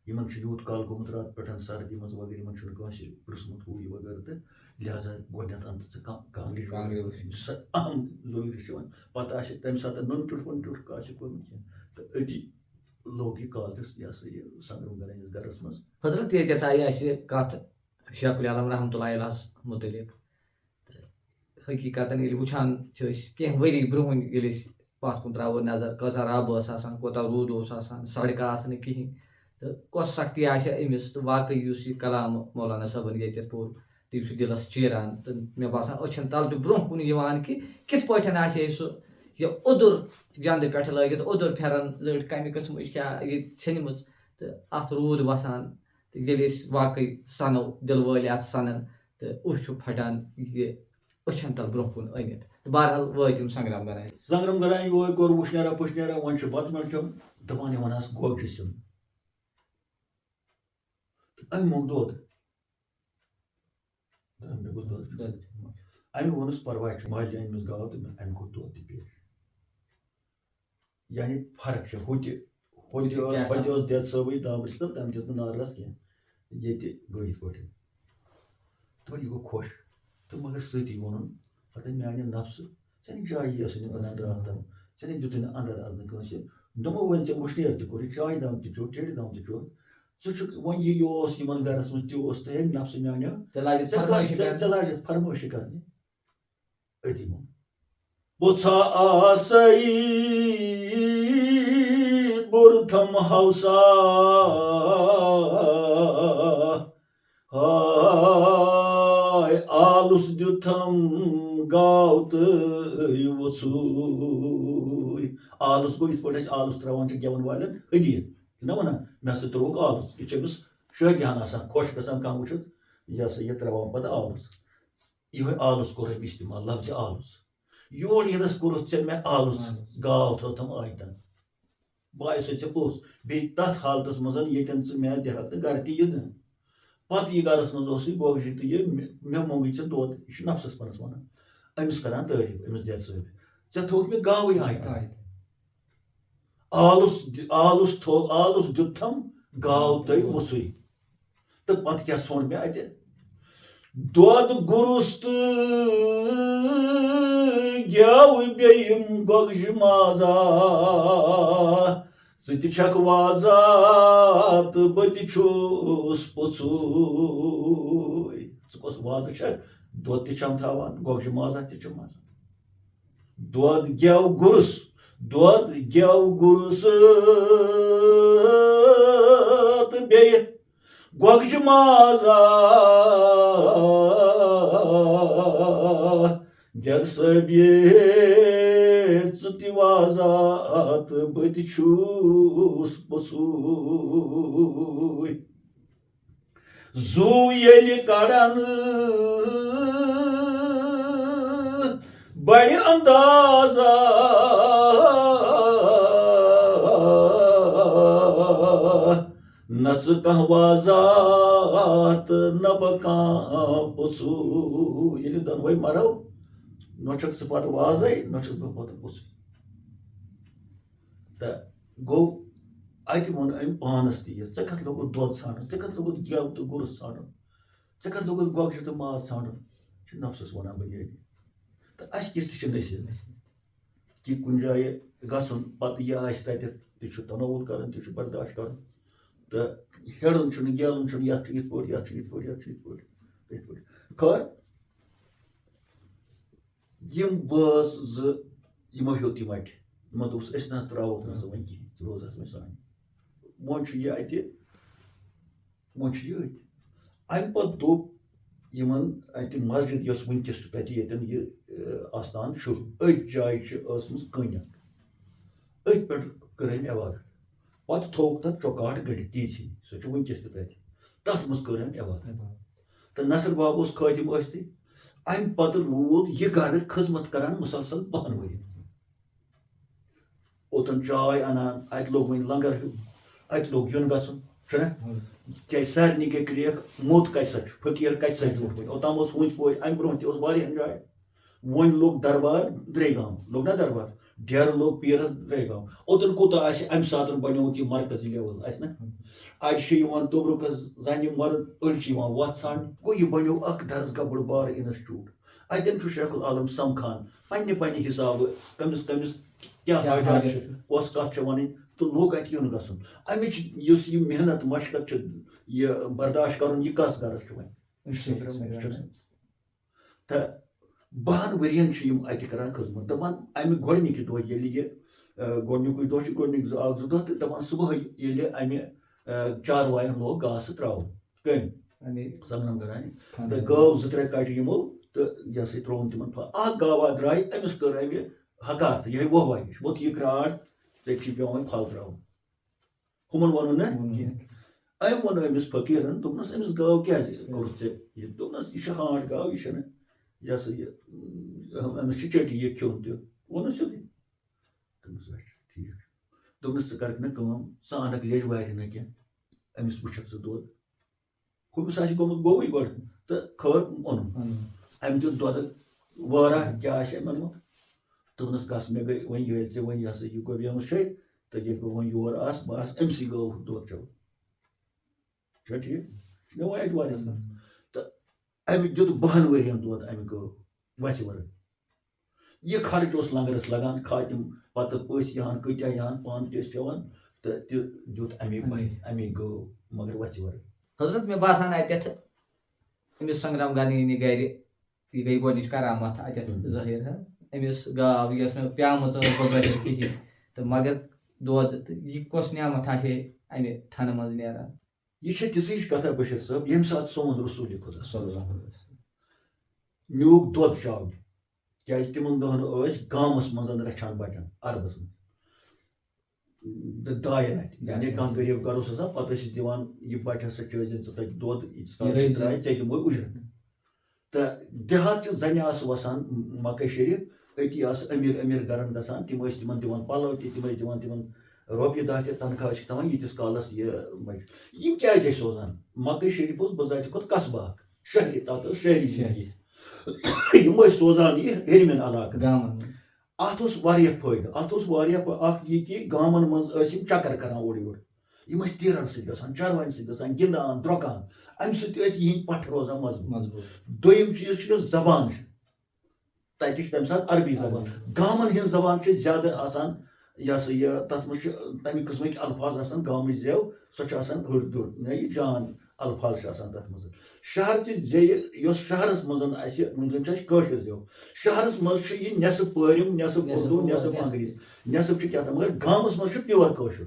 یِمن چھُ یوٗت کال گوٚمُت راتہٕ پٮ۪ٹھ سردی منٛز وغٲرٕ یِمن چھُنہٕ کٲنٛسہِ پرٛژھمُت ہُہ یہِ وغٲرٕ تہٕ لہٰذا گۄڈنٮ۪تھ اَن ژٕ کانٛگرِ سۄ اہم ضروٗری چھِ وۄنۍ پتہٕ آسہِ تمہِ ساتہٕ نُن ٹیوٚٹھ وُن ٹیوٚٹھ آسہِ کوٚرمُت کینٛہہ تہٕ أتی لوگ یہِ کالجس یہِ ہسا یہِ سنگرام گرن ہِنٛدِس گرس منٛز حضرت ییٚتٮ۪تھ آیہِ اَسہِ کتھ شیخ العالم رحمتہ اللہ علیہس مُتعلق حقیٖقتن ییٚلہِ وٕچھان چھِ أسۍ کینٛہہ ؤری برونٛہہ ییٚلہِ أسۍ پتھ کُن تراوو نظر کۭژاہ رب ٲس آسان کوٗتاہ روٗد اوس آسان سڑکہٕ آسہٕ نہٕ کِہینۍ تہٕ کۄس سختی آسہِ أمِس تہٕ واقعی یُس یہِ کلام مولانا صٲبن ییٚتٮ۪تھ پوٚر تہٕ یہِ چھُ دِلس چیران تہٕ مےٚ باسان أچھن تل چھُ برونٛہہ کُن یِوان کہِ کِتھ پٲٹھۍ آسہِ ہے سُہ یہِ اوٚدُر جندٕ پٮ۪ٹھٕ لٲگِتھ اوٚدُر پھیرن لٔڑ کمہِ قٕسمٕچ کیٛاہ یہِ ژھیٚنمٕژ تہٕ اتھ روٗد وسان تہٕ ییٚلہِ أسۍ واقعی سنو دِلہٕ وٲلۍ اتھ سنان تہٕ أچھ چھُ پھٹان یہِ أچھن تل برونٛہہ کُن أنِتھ تہٕ بہرحال وٲتۍ یِم سنگرام گراے سنگرم گراے وٲے کوٚر وٕشنیرا پُشنیرا وۄنۍ چھُ بتہٕ مِل کھیوٚن دپان یِمن آس گۄگجہِ سیُن أمۍ موٚنگ دۄد مےٚ گوٚژھ دۄد أمۍ ووٚنُس پرواے چھُ مالہِ أنۍمٕژ گاو تہٕ أمۍ کوٚر دۄد تہِ پیش یعنی فرق چھِ ہوٚتہِ ٲس دٮ۪د صٲبٕے دامرِس تہٕ تٔمۍ دِژ نہٕ نارس کینٛہہ ییٚتہِ گٔے یِتھ پٲٹھۍ تہٕ یہِ گوٚو خۄش تہٕ مگر سۭتی ووٚنُن پتہٕ میانہِ نفسہٕ ژےٚ نہٕ چایی ٲسٕے نہٕ بنان راتھ تام ژےٚ نہٕ دِتُے نہٕ اندر اژنہٕ کٲنٛسہِ دوٚپمو وۄنۍ ژےٚ وٕشنیر تہِ کوٚرُے چایہِ دام تہِ چوٚتھ چیٚڑِ دام تہِ چوٚتھ ژٕ چھُکھ وۄنۍ یہِ اوس یِمن گرس منٛز تہِ اوس تہٕ ہے نفسہٕ میانیو ژٕ لاجکھ فرمٲیشہِ کرنہِ أتی ووٚن پوٚژھا آسَے بُرتھم ہوسا ہاے آلُس دیُتھم گاو تہٕ ووٚژھُے آلُس گوٚو یِتھ پٲٹھۍ أسۍ آلُس تراوان چھِ گٮ۪وَن والٮ۪ن حدیٖد چھُنہ وَنان مےٚ ہسا ترووُکھ آلُس یہِ چھُ أمِس شٲدِہان آسان خۄش گژھان کانٛہہ وٕچھِتھ یہِ ہسا یہِ تراوان پتہٕ آلُس یِہوے آلُس کوٚر أمۍ اِستعمال لفظِ آلُس یور یِنس کوٚرُتھ ژےٚ مےٚ آلُس گاو تھٲوتھم آیتن بہٕ آیسَے ژےٚ پوٚز بیٚیہِ تتھ حالتس منٛز ییٚتٮ۪ن ژٕ مےٚ دِہَکھ تہٕ گرٕ تہِ یہِ نہٕ پتہٕ یہِ گرس منٛز اوسُے گۄگجہِ تہٕ یہِ مےٚ موٚنگٕے ژےٚ دۄد یہِ چھُ نفسس پانس وَنان أمِس کران تعریٖف أمِس دٮ۪د صٲبہِ ژےٚ تھوٚوُتھ مےٚ گاوٕے آیتن آلُس دیُتتھم گاو تہٕ ووٚژھُے تہٕ پتہٕ کیٛاہ ژھونٛڈ مےٚ اَتہِ دۄد گُرُس تہٕ گٮ۪و بیٚیہِ گۄگجہِ مازا ژٕ تہِ چھکھ وازا تہٕ بہٕ تہِ چھُس پوٚژھُے ژٕ کۄس وازٕ چھکھ دۄد تہِ چھم تھاوان گۄگجہِ مازا تہِ چھُ مزٕ دۄد گٮ۪و گُرُس تہٕ بیٚیہِ گۄگجہِ مازا دٮ۪د صٲبہِ ژٕ تہِ وازا تہٕ بہٕ تہِ چھُس پوٚژھُے زوٗ ییٚلہِ کڑان بڑِ اندازا نہ ژٕ کانٛہہ وازا تہٕ نہ بہٕ کانٛہہ پوٚژھُے ییٚلہِ دۄنوَے مَرو نہ چھُکھ ژٕ پتہٕ وازَے نہ چھُس بہٕ پتہٕ پوٚژھُے تہٕ گوٚو اَتہِ ووٚن أمۍ پانس تہِ یہِ ژےٚ کَتھ لوگُتھ دۄد ژھانڈُن ژےٚ کَتھ لوگُتھ گٮ۪و تہٕ گُرُس ژھانڈُن ژےٚ کَتھ لوگُتھ گۄگجہِ تہٕ ماز ژھانڈُن چھُ نفسَس وَنان بہٕ ییٚلہِ تہٕ اَسہِ کِژھ تہِ چھِ نصیٖحت کہِ کُنہِ جایہِ گژھُن پتہٕ یہِ آسہِ تَتٮ۪تھ تہِ چھُ تناوُل کَرُن تہِ چھُ برداش کَرُن تہٕ ہیرُن چھُنہٕ گیلُن چھُنہٕ یَتھ چھُ یِتھ پٲٹھۍ یَتھ چھُ یِتھ پٲٹھۍ یَتھ چھُ یِتھ پٲٹھۍ یِتھ پٲٹھۍ خٲر یِم بٲژ زٕ یِمو ہیوٚت یہِ وَٹہِ یِمو دوٚپُس أسۍ نہ حظ تراووتھ نہٕ ژٕ وۄنۍ کِہینۍ ژٕ روز حظ وۄنۍ سانہِ وۄنۍ چھُ یہِ اَتہِ وۄنۍ چھُ یہِ أتۍ اَمہِ پتہٕ دوٚپ یِمن اَتہِ مسجد یۄس وٕنکیٚس چھِ تَتہِ ییٚتٮ۪ن یہِ آستان چھُ أتھۍ جایہِ چھِ ٲسمٕژ کٔنۍ اکھ أتھۍ پٮ۪ٹھ کٔر أمۍ عبادت پتہٕ تھووُکھ تَتھ چوکاٹ گٔڑِتھ تیٖژٕے سۄ چھِ وٕنکیٚس تہِ تَتہِ تَتھ منٛز کٔر أمۍ عبادت تہٕ نصر باب اوس خٲتِم ٲسۍ اَمہِ پتہٕ روٗد یہِ گرٕ خٔذمت کران مُسلسل 12 ؤری اوٚتن چاے اَنان اَتہِ لوگ وۄنۍ لنگر ہیوٗ اَتہِ لوگ یُن گژھُن چھُنہ کیازِ سارنٕے گٔے کرٛیکھ موٚت کَتہِ سا چھُ فقیٖر کَتہِ سا چھُ وۄنۍ اوٚتام اوس ہوٗنۍ پورِ اَمہِ برونٛہہ تہِ اوس واریاہن جاین وۄنۍ لوٚگ دربار درٛے گام لوٚگ نہ دربار ڈیرٕ لوٚگ پیٖرس درٛے گام اوٚتن کوٗتاہ آسہِ اَمہِ ساتہٕ بنیومُت یہِ مرکزی لیول آسہِ نہ اَجہِ چھِ یِوان توٚبرُکَس زَنہِ مرٕد أڑۍ چھِ یِوان وَتھ ژھانڈنہِ گوٚو یہِ بنیو اکھ درسگاہ بوٚڑ بارٕ اِنسٹِچوٗٹ اَتٮ۪ن چھُ شیخ العالم سمکھان پننہِ حِسابہٕ کٔمِس کیٛاہ حاجات چھُ کۄس کَتھ چھِ وَنٕنۍ تہٕ لوٚگ اَتہِ یُن گژھُن اَمِچ یُس یہِ محنت مشقت چھِ یہِ برداش کَرُن یہِ کَس گرس چھُ وۄنۍ تہٕ 12 ؤرین چھِ یِم اَتہِ کران خٔذمت دَپان اَمہِ گۄڈنِکہِ دۄہ ییٚلہِ یہِ گۄڈنیُکُے دۄہ چھُ گۄڈنِکۍ 2 دۄہ تہٕ دَپان صبحٲے ییٚلہِ اَمہِ چاروایَن لوگ گاسہٕ تراوُن کٔمۍ سنگرم گراے تہٕ گٲو 2-3 کَٹہِ یِمو تہٕ یہِ ہسا ترووُن تِمن پھل اکھ گاوا درٛاے أمِس کٔر اَمہِ حکارتہٕ یِہے وۄہواے ہِش ووٚتھ یہِ کرٛاڈ ژےٚ چھُے پیٚوان وۄنۍ پھل تراوُن ہُمن ووٚنُن نہ کینٛہہ أمۍ ووٚن أمِس فقیٖرن دوٚپنَس أمِس گاو کیازِ کوٚرُتھ ژےٚ یہِ دوٚپنَس یہِ چھِ ہانٛٹ گاو یہِ چھنہٕ یہ سا یہ أمِس چھِ چٔٹی یہِ کھیوٚن تہِ ووٚنُس سیوٚدُے دوٚپمَس اچھا ٹھیٖک چھُ دوٚپنَس ژٕ کَرَکھ مےٚ کٲم ژٕ اَنَکھ لیجہِ وارِ نہ کینٛہہ أمِس وٕچھکھ ژٕ دۄد ہُمِس آسہِ گوٚمُت گوٚوٕے گۄڈٕ تہٕ خٲر اوٚنُم أمۍ دیُت دۄدٕ وٲرہ کیٛاہ آسہِ أمۍ اوٚنمُت دوٚپنَس گژھ مےٚ گٔے وۄنۍ ییٚلہِ ژےٚ وۄنۍ یہِ ہسا یہِ گۄبیمٕژ چھے تہٕ ییٚلہِ بہٕ وۄنۍ یور آسہٕ بہٕ آسہٕ أمسٕے گٲو دۄد چٮ۪وان چھا ٹھیٖک مےٚ ووٚن اَتہِ واریاہَس تہٕ أمۍ دیُت 12 ؤرۍیَن دۄد اَمہِ گٲو وَژھِ وَرٲے یہِ خرچ اوس لنٛگرَس لگان کھاتِم پَتہٕ پٔژھۍ یِہَن کۭتیاہ یِہَن پانہٕ تہِ ٲسۍ چٮ۪وان تہٕ تہِ دیُت اَمے اَمے گٲو مگر وَژھِ وَرٲے حضرت مےٚ باسان اَتٮ۪تھ أمِس سنگرام گَنایی گرِ یہِ گٔے گۄڈنِچ کرامت اَتٮ۪تھ ظٲہِر أمِس گاو یۄس مےٚ پیٛامٕژ ٲس بظٲہِر کِہیٖنۍ تہٕ مگر دۄد تہٕ یہِ کۄس نعمت آسہِ ہے اَمہِ تھنہٕ منٛز نیران یہِ چھِ تِژھٕے کَتھا بشیٖر صٲب ییٚمہِ ساتہٕ سون رسوٗلِ خۄدا صلی اللہ علیہ وسلم نیوٗکھ دۄد چاونہِ کیٛازِ تِمن دۄہن ٲسۍ گامَس منٛز رَچھان بَچن عربس منٛز دایَن اَتھِ یعنی کانٛہہ غریٖب گَر اوس آسان پَتہٕ ٲسِس دِوان یہِ بَچہِ ہسا چٲیزِ ژٕ تَتہِ دۄد ییٖتِس کالس یہِ درٛاے ژےٚ دِموے اُجرت تہٕ دِہاتچہِ زَنہِ آسہٕ وَسان مکہ شریٖف أتی آسہٕ أمیٖر أمیٖر گرن گژھان تِم ٲسۍ تِمن دِوان پَلو تہِ تِم ٲسۍ دِوان تِمن رۄپیہِ دہ تہِ تنخواہ ٲسِکھ تھاوان ییٖتِس کالس یہِ بَچہِ یِم کیٛازِ ٲسۍ سوزان مکہ شریٖف اوس بذاتہِ کھۄتہٕ قصبہٕ اکھ شہری تَتھ ٲس شہری زندگی یِم ٲسۍ سوزان یہِ ہیٚرمٮ۪ن علاقن گامن اَتھ اوس واریاہ فٲیدٕ اَتھ اوس واریاہ اکھ یہِ کہِ گامن منٛز ٲسۍ یِم چکر کران اورٕ یورٕ یِم ٲسۍ تیٖرن سۭتۍ گژھان چروانہِ سۭتۍ گژھان گِنٛدان درٛۄکان اَمہِ سۭتۍ ٲسۍ یِہِنٛدۍ پٹھ روزان مضبوٗط دوٚیِم چیٖز چھُ یۄس زبان چھِ تَتہِ چھِ تَمہِ ساتہٕ عربی زبان گامن ہِنٛز زبان چھِ زیادٕ آسان یہِ ہسا یہِ تَتھ منٛز چھِ تَمہِ قٕسمٕکۍ الفاظ آسان گامٕچ زٮ۪و سۄ چھِ آسان ہٕڑ دٕڑ یہِ جان الفاظ چھِ آسان تَتھ منٛز شہرچہِ زیٚیہِ یۄس شہرس منٛز اَسہِ یِم زَن چھِ اَسہِ کٲشِر زٮ۪و شہرس منٛز چھُ یہِ نٮ۪صٕف پٲرِم نٮ۪صٕف اُردو نٮ۪صٕف انگریٖزی نٮ۪صٕف چھُ کیٛاہ تام مگر گامس منٛز چھُ پیور کٲشُر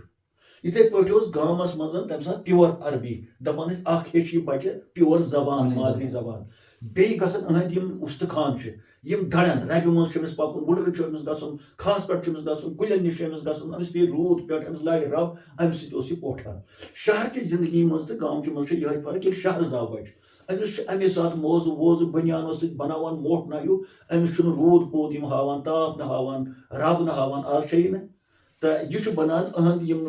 یِتھٕے پٲٹھۍ اوس گامس منٛز تَمہِ ساتہٕ پیور عربی دَپان ٲسۍ اکھ ہیٚچھ یہِ بَچہِ پیور زبان مادری زبان بیٚیہِ گژھن أہنٛدۍ یِم اُستخان چھِ یِم دَرن رَبہِ منٛز چھُ أمِس پَکُن وُڈرٕ چھُ أمِس گژھُن کھہس پٮ۪ٹھ چھُ أمِس گژھُن کُلٮ۪ن نِش چھُ أمِس گژھُن أمِس پیٚیہِ روٗد پٮ۪ٹھ أمِس لارِ رَب اَمہِ سۭتۍ اوس یہِ پوٹھان شہرچہِ زندگی منٛز تہٕ گامچہِ منٛز چھِ یِہوے فرق ییٚلہِ شہرٕ زاو بَچہِ أمِس چھُ اَمے ساتہٕ موزٕ ووزٕ بٔنیانو سۭتۍ بَناوان موٹھ نہ ہیوٗ أمِس چھُنہٕ روٗد پوٗد یِم ہاوان تاپھ نہٕ ہاوان رَب نہٕ ہاوان آز چھےٚ یہِ نہٕ تہٕ یہِ چھُ بَنان أہنٛدۍ یِم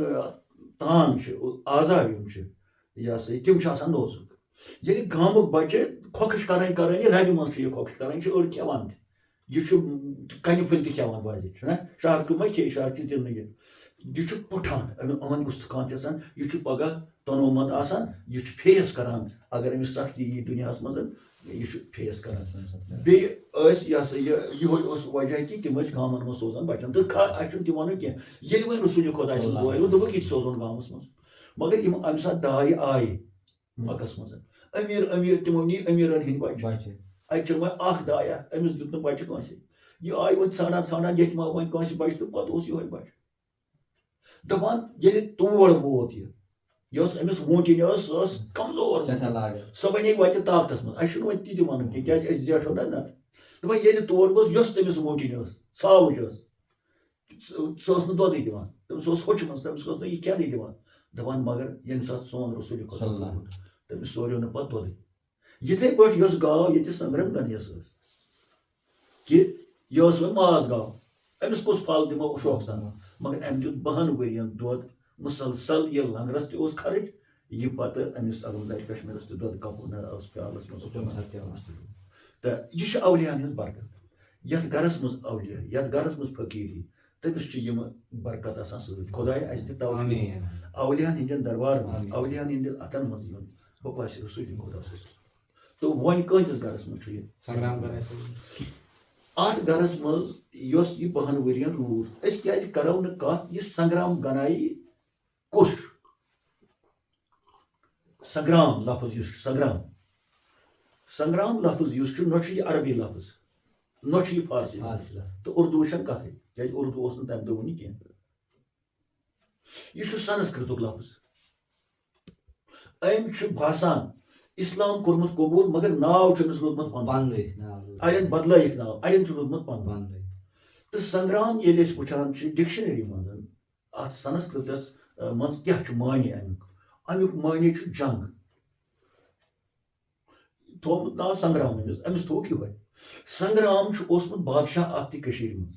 تان چھِ اعضا یِم چھِ یہِ ہسا یہِ تِم چھِ آسان نوزُک ییٚلہِ گامُک بَچہِ کھۄکھٕش کران یہِ رَبہِ منٛز چھُ یہِ کھۄکھٕش کران یہِ چھُ أڑۍ کھٮ۪وان تہِ یہِ چھُ کَنہِ پھٔلۍ تہِ کھٮ۪وان بازِ چھُنہ شہرکیو مہ کھیٚیہِ شہرچہِ دِنہٕ یہِ چھُ پُٹھان أہنٛدۍ اُستخان چھِ آسان یہِ چھُ پگاہ توٚنومُت آسان یہِ چھُ فیس کران اگر أمِس سختی یی دُنیاہس منٛز یہِ چھُ فیس کران بیٚیہِ ٲسۍ یہِ ہسا یِہوے اوس وجہ کہِ تِم ٲسۍ گامن منٛز سوزان بَچن تہٕ اَسہِ چھُنہٕ تہِ وَنُن کینٛہہ ییٚلہِ وۄنۍ رسوٗلِ خۄدا سٕنٛز دُعا دوٚپُکھ یہِ تہِ سوزُن گامَس منٛز مگر یِم اَمہِ ساتہٕ دایہِ آیہِ مکس منٛز أمیٖر أمیٖر تِمو نی أمیٖرن ہِنٛدۍ بَچہِ اَتہِ چھُنہٕ وۄنۍ اکھ دایا أمِس دیُت نہٕ بَچہِ کٲنٛسہِ یہِ آیہِ وۄنۍ ژھانڈان ژھانڈان ییٚتہِ ما وۄنۍ کٲنٛسہِ بَچہِ تہٕ پَتہٕ اوس یِہوے بَچہِ دَپان ییٚلہِ تور ووت یہِ یۄس أمِس ووٗنٛٹِنۍ ٲس سۄ ٲس کمزور سۄ بَنے وَتہِ طاقتَس منٛز اَسہِ چھُنہٕ وۄنۍ تہِ تہِ وَنُن کینٛہہ کیٛازِ أسۍ زیٹھو نہ دَپان ییٚلہِ تور گوٚژھ یۄس تٔمِس ووٗنٛٹِنۍ ٲس ژھاوٕج ٲس سۄ ٲس نہٕ دۄدٕے دِوان تٔمِس اوس ہوٚچھمٕژ تٔمِس اوس نہٕ یہِ کھٮ۪نٕے دِوان دَپان مگر ییٚمہِ ساتہٕ سون رسوٗلِ خۄدا تٔمِس سوریو نہٕ پَتہٕ دۄدٕے یِتھٕے پٲٹھۍ یۄس گاو ییٚتہِ سنگرام گنیَس ٲس کہِ یہِ ٲس وۄنۍ ماز گاو أمِس کُس پھل دِمو شوقہٕ سان مگر أمۍ دیُت 12 ؤرۍیَن دۄد مُسلسل یہِ لنگرس تہِ اوس خرٕچ یہِ پَتہٕ أمِس اَلحمدُللہ کشمیٖرَس تہِ دۄدٕ کَپُر اوس پیالَس منٛز تہٕ یہِ چھِ اولِیاہن ہٕنٛز برکت یَتھ گرس منٛز اولیا یَتھ گرس منٛز فقیٖری تٔمِس چھِ یِمہٕ برکت آسان سۭتۍ خۄدایا اَسہِ دِ توفیٖق اولِیاہن ہٕنٛدٮ۪ن دربارن منٛز اولِیاہن ہٕنٛدٮ۪ن اَتھن منٛز یُن بہٕ باسہِ رسوٗلِ خۄدا صٲب تہٕ وۄنۍ کۭتِس گرس منٛز چھُ یہِ اَتھ گرس منٛز یۄس یہِ 12 ؤرۍیَن روٗد أسۍ کیازِ کرو نہٕ کَتھ یہِ سنگرام گنایی کُس چھُ سنگرام لفظ یُس چھُ سنگرام لفظ یُس چھُ نہ چھُ یہِ عربی لفظ نہ چھُ یہِ فارسی تہٕ اُردو چھنہٕ کَتھٕے کیازِ اُردو اوس نہٕ تَمہِ دۄہ وُنہِ کینٛہہ یہِ چھُ سنسکرتُک لفظ أمۍ چھُ باسان اِسلام کوٚرمُت قبوٗل مگر ناو چھُ أمِس روٗدمُت پَنُنُے اَڑٮ۪ن بدلٲیِکھ ناو اَڑٮ۪ن چھُ روٗدمُت پَنُنُے تہٕ سنگرام ییٚلہِ أسۍ وٕچھان چھِ ڈِکشنٔری منٛز اَتھ سنسکرتس منٛز کیاہ چھُ معنے اَمیُک معنے چھُ جنگ تھوٚومُت ناو سنگرام أمِس تھوٚوُکھ یِہوے سنگرام چھُ اوسمُت بادشاہ اکھ تہِ کٔشیٖرِ منٛز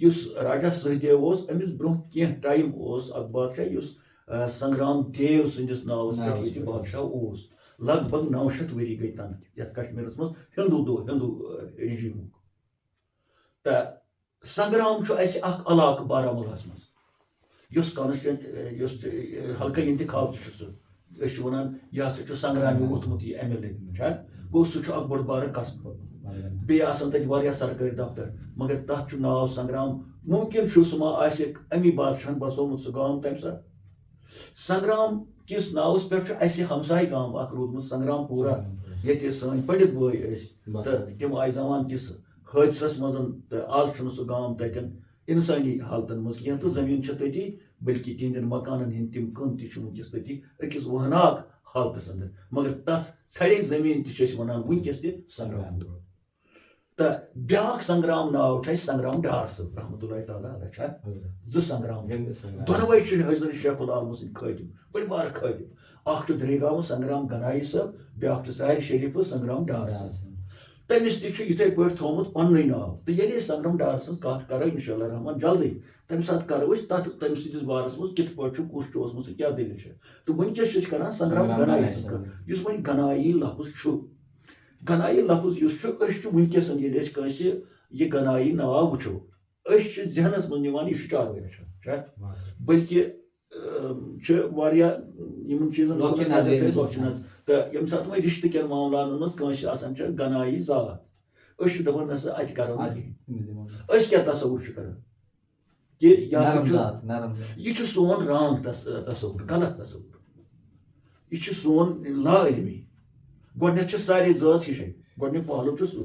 یُس راجا سہدیو اوس أمِس برونٛہہ کینٛہہ ٹایم اوس اکھ بادشاہ یُس سنگرام دیو سٕنٛدِس ناوَس پٮ۪ٹھ ییٚتہِ بادشاہ اوس لگ بگ 900 ؤری گٔے تَنہٕ یَتھ کشمیٖرَس منٛز ہِندوٗ رِجیٖمُک تہٕ سنگرام چھُ اَسہِ اکھ علاقہٕ بارہمولاہَس منٛز یُس کانسٹنٹ یُس حلقہٕ اِنتِخاب تہِ چھُ سُہ أسۍ چھِ وَنان یہِ ہسا چھُ سنگرامہِ ووٚتھمُت یہِ MLA چھا گوٚو سُہ چھُ اکھ بوٚڑ بارٕ قصبہٕ بیٚیہِ آسان تَتہِ واریاہ سرکٲرۍ دفتر مگر تَتھ چھُ ناو سنگرام مُمکِن چھُ سُہ ما آسہِ اَمی بادشاہن بسومُت سُہ گام تَمہِ ساتہٕ سنگرام کِس ناوَس پٮ۪ٹھ چھُ اَسہِ ہمساے گام اکھ روٗدمُت سنگرام پورہ ییٚتہِ سٲنۍ پنڈت بٲے ٲسۍ تہٕ تِم آیہِ زمان کِس حٲدثس منٛز تہٕ آز چھُنہٕ سُہ گام تَتٮ۪ن اِنسٲنی حالتن منٛز کینٛہہ تہٕ زٔمیٖن چھِ تٔتی بٔلکہِ تِہنٛدٮ۪ن مکانن ہٕنٛدۍ تِم کٕم تہِ چھِ وٕنکیٚس تٔتی أکِس وہناک حالتس انٛدر مگر تتھ ژھرے زٔمیٖن تہِ چھِ أسۍ وَنان وٕنکیٚس تہِ سنگرام تہٕ بیٛاکھ سنگرام ناو چھُ اَسہِ سنگرام ڈار صٲب رحمتہ اللہ تعالیٰ علیہ چھا زٕ سنگرام دۄنوَے چھِ حضرت شیخ العالمہٕ سٕنٛدۍ خٲدِم بٔڑۍ بارٕ خٲدِم اکھ چھُ دریگامہٕ سنگرام گنایی صٲب بیٛاکھ چھُ سارِ شریٖفہٕ سنگرام ڈار صٲب تٔمِس تہِ چھُ یِتھٕے پٲٹھۍ تھوٚومُت پننُے ناو تہٕ ییٚلہِ أسۍ سنگرام ڈار سٕنٛز کتھ کرو انشاء اللہ رحمان جلدی تمہِ ساتہٕ کرو أسۍ تتھ تٔمۍ سٕنٛدِس بارس منٛز کِتھ پٲٹھۍ چھُ کُس چھُ اوسمُت سُہ کیاہ دٔلیٖل چھِ تہٕ وٕنکیٚس چھِ أسۍ کران سنگرام گنایی سٕنٛز کتھ یُس وۄنۍ گنایی لفظ چھُ گنایی لفظ یُس چھُ أسۍ چھِ وٕنکیٚس ییٚلہِ أسۍ کٲنٛسہِ یہِ گنایی ناو وٕچھو أسۍ چھِ ذہنس منٛز نِوان یہِ چھُ چاروٲے رچھان چھا بٔلکہِ چھِ واریاہ یِمن چیٖزن تہٕ ییٚمہِ ساتہٕ وۄنۍ رِشتہٕ کٮ۪ن معاملاتن منٛز کٲنٛسہِ آسان چھِ گنایی ذات أسۍ چھِ دپان نسا اَتہِ کرو نہٕ کِہیٖنۍ أسۍ کیاہ تصوُر چھِ کران کہِ یہِ ہسا چھُ یہِ چھُ سون رانگ تصوُر غلط تصوُر یہِ چھُ سون لا علمی گۄڈٕنیتھ چھِ سارے زٲژ ہِشے گۄڈٕنیُک پہلو چھُ سُہ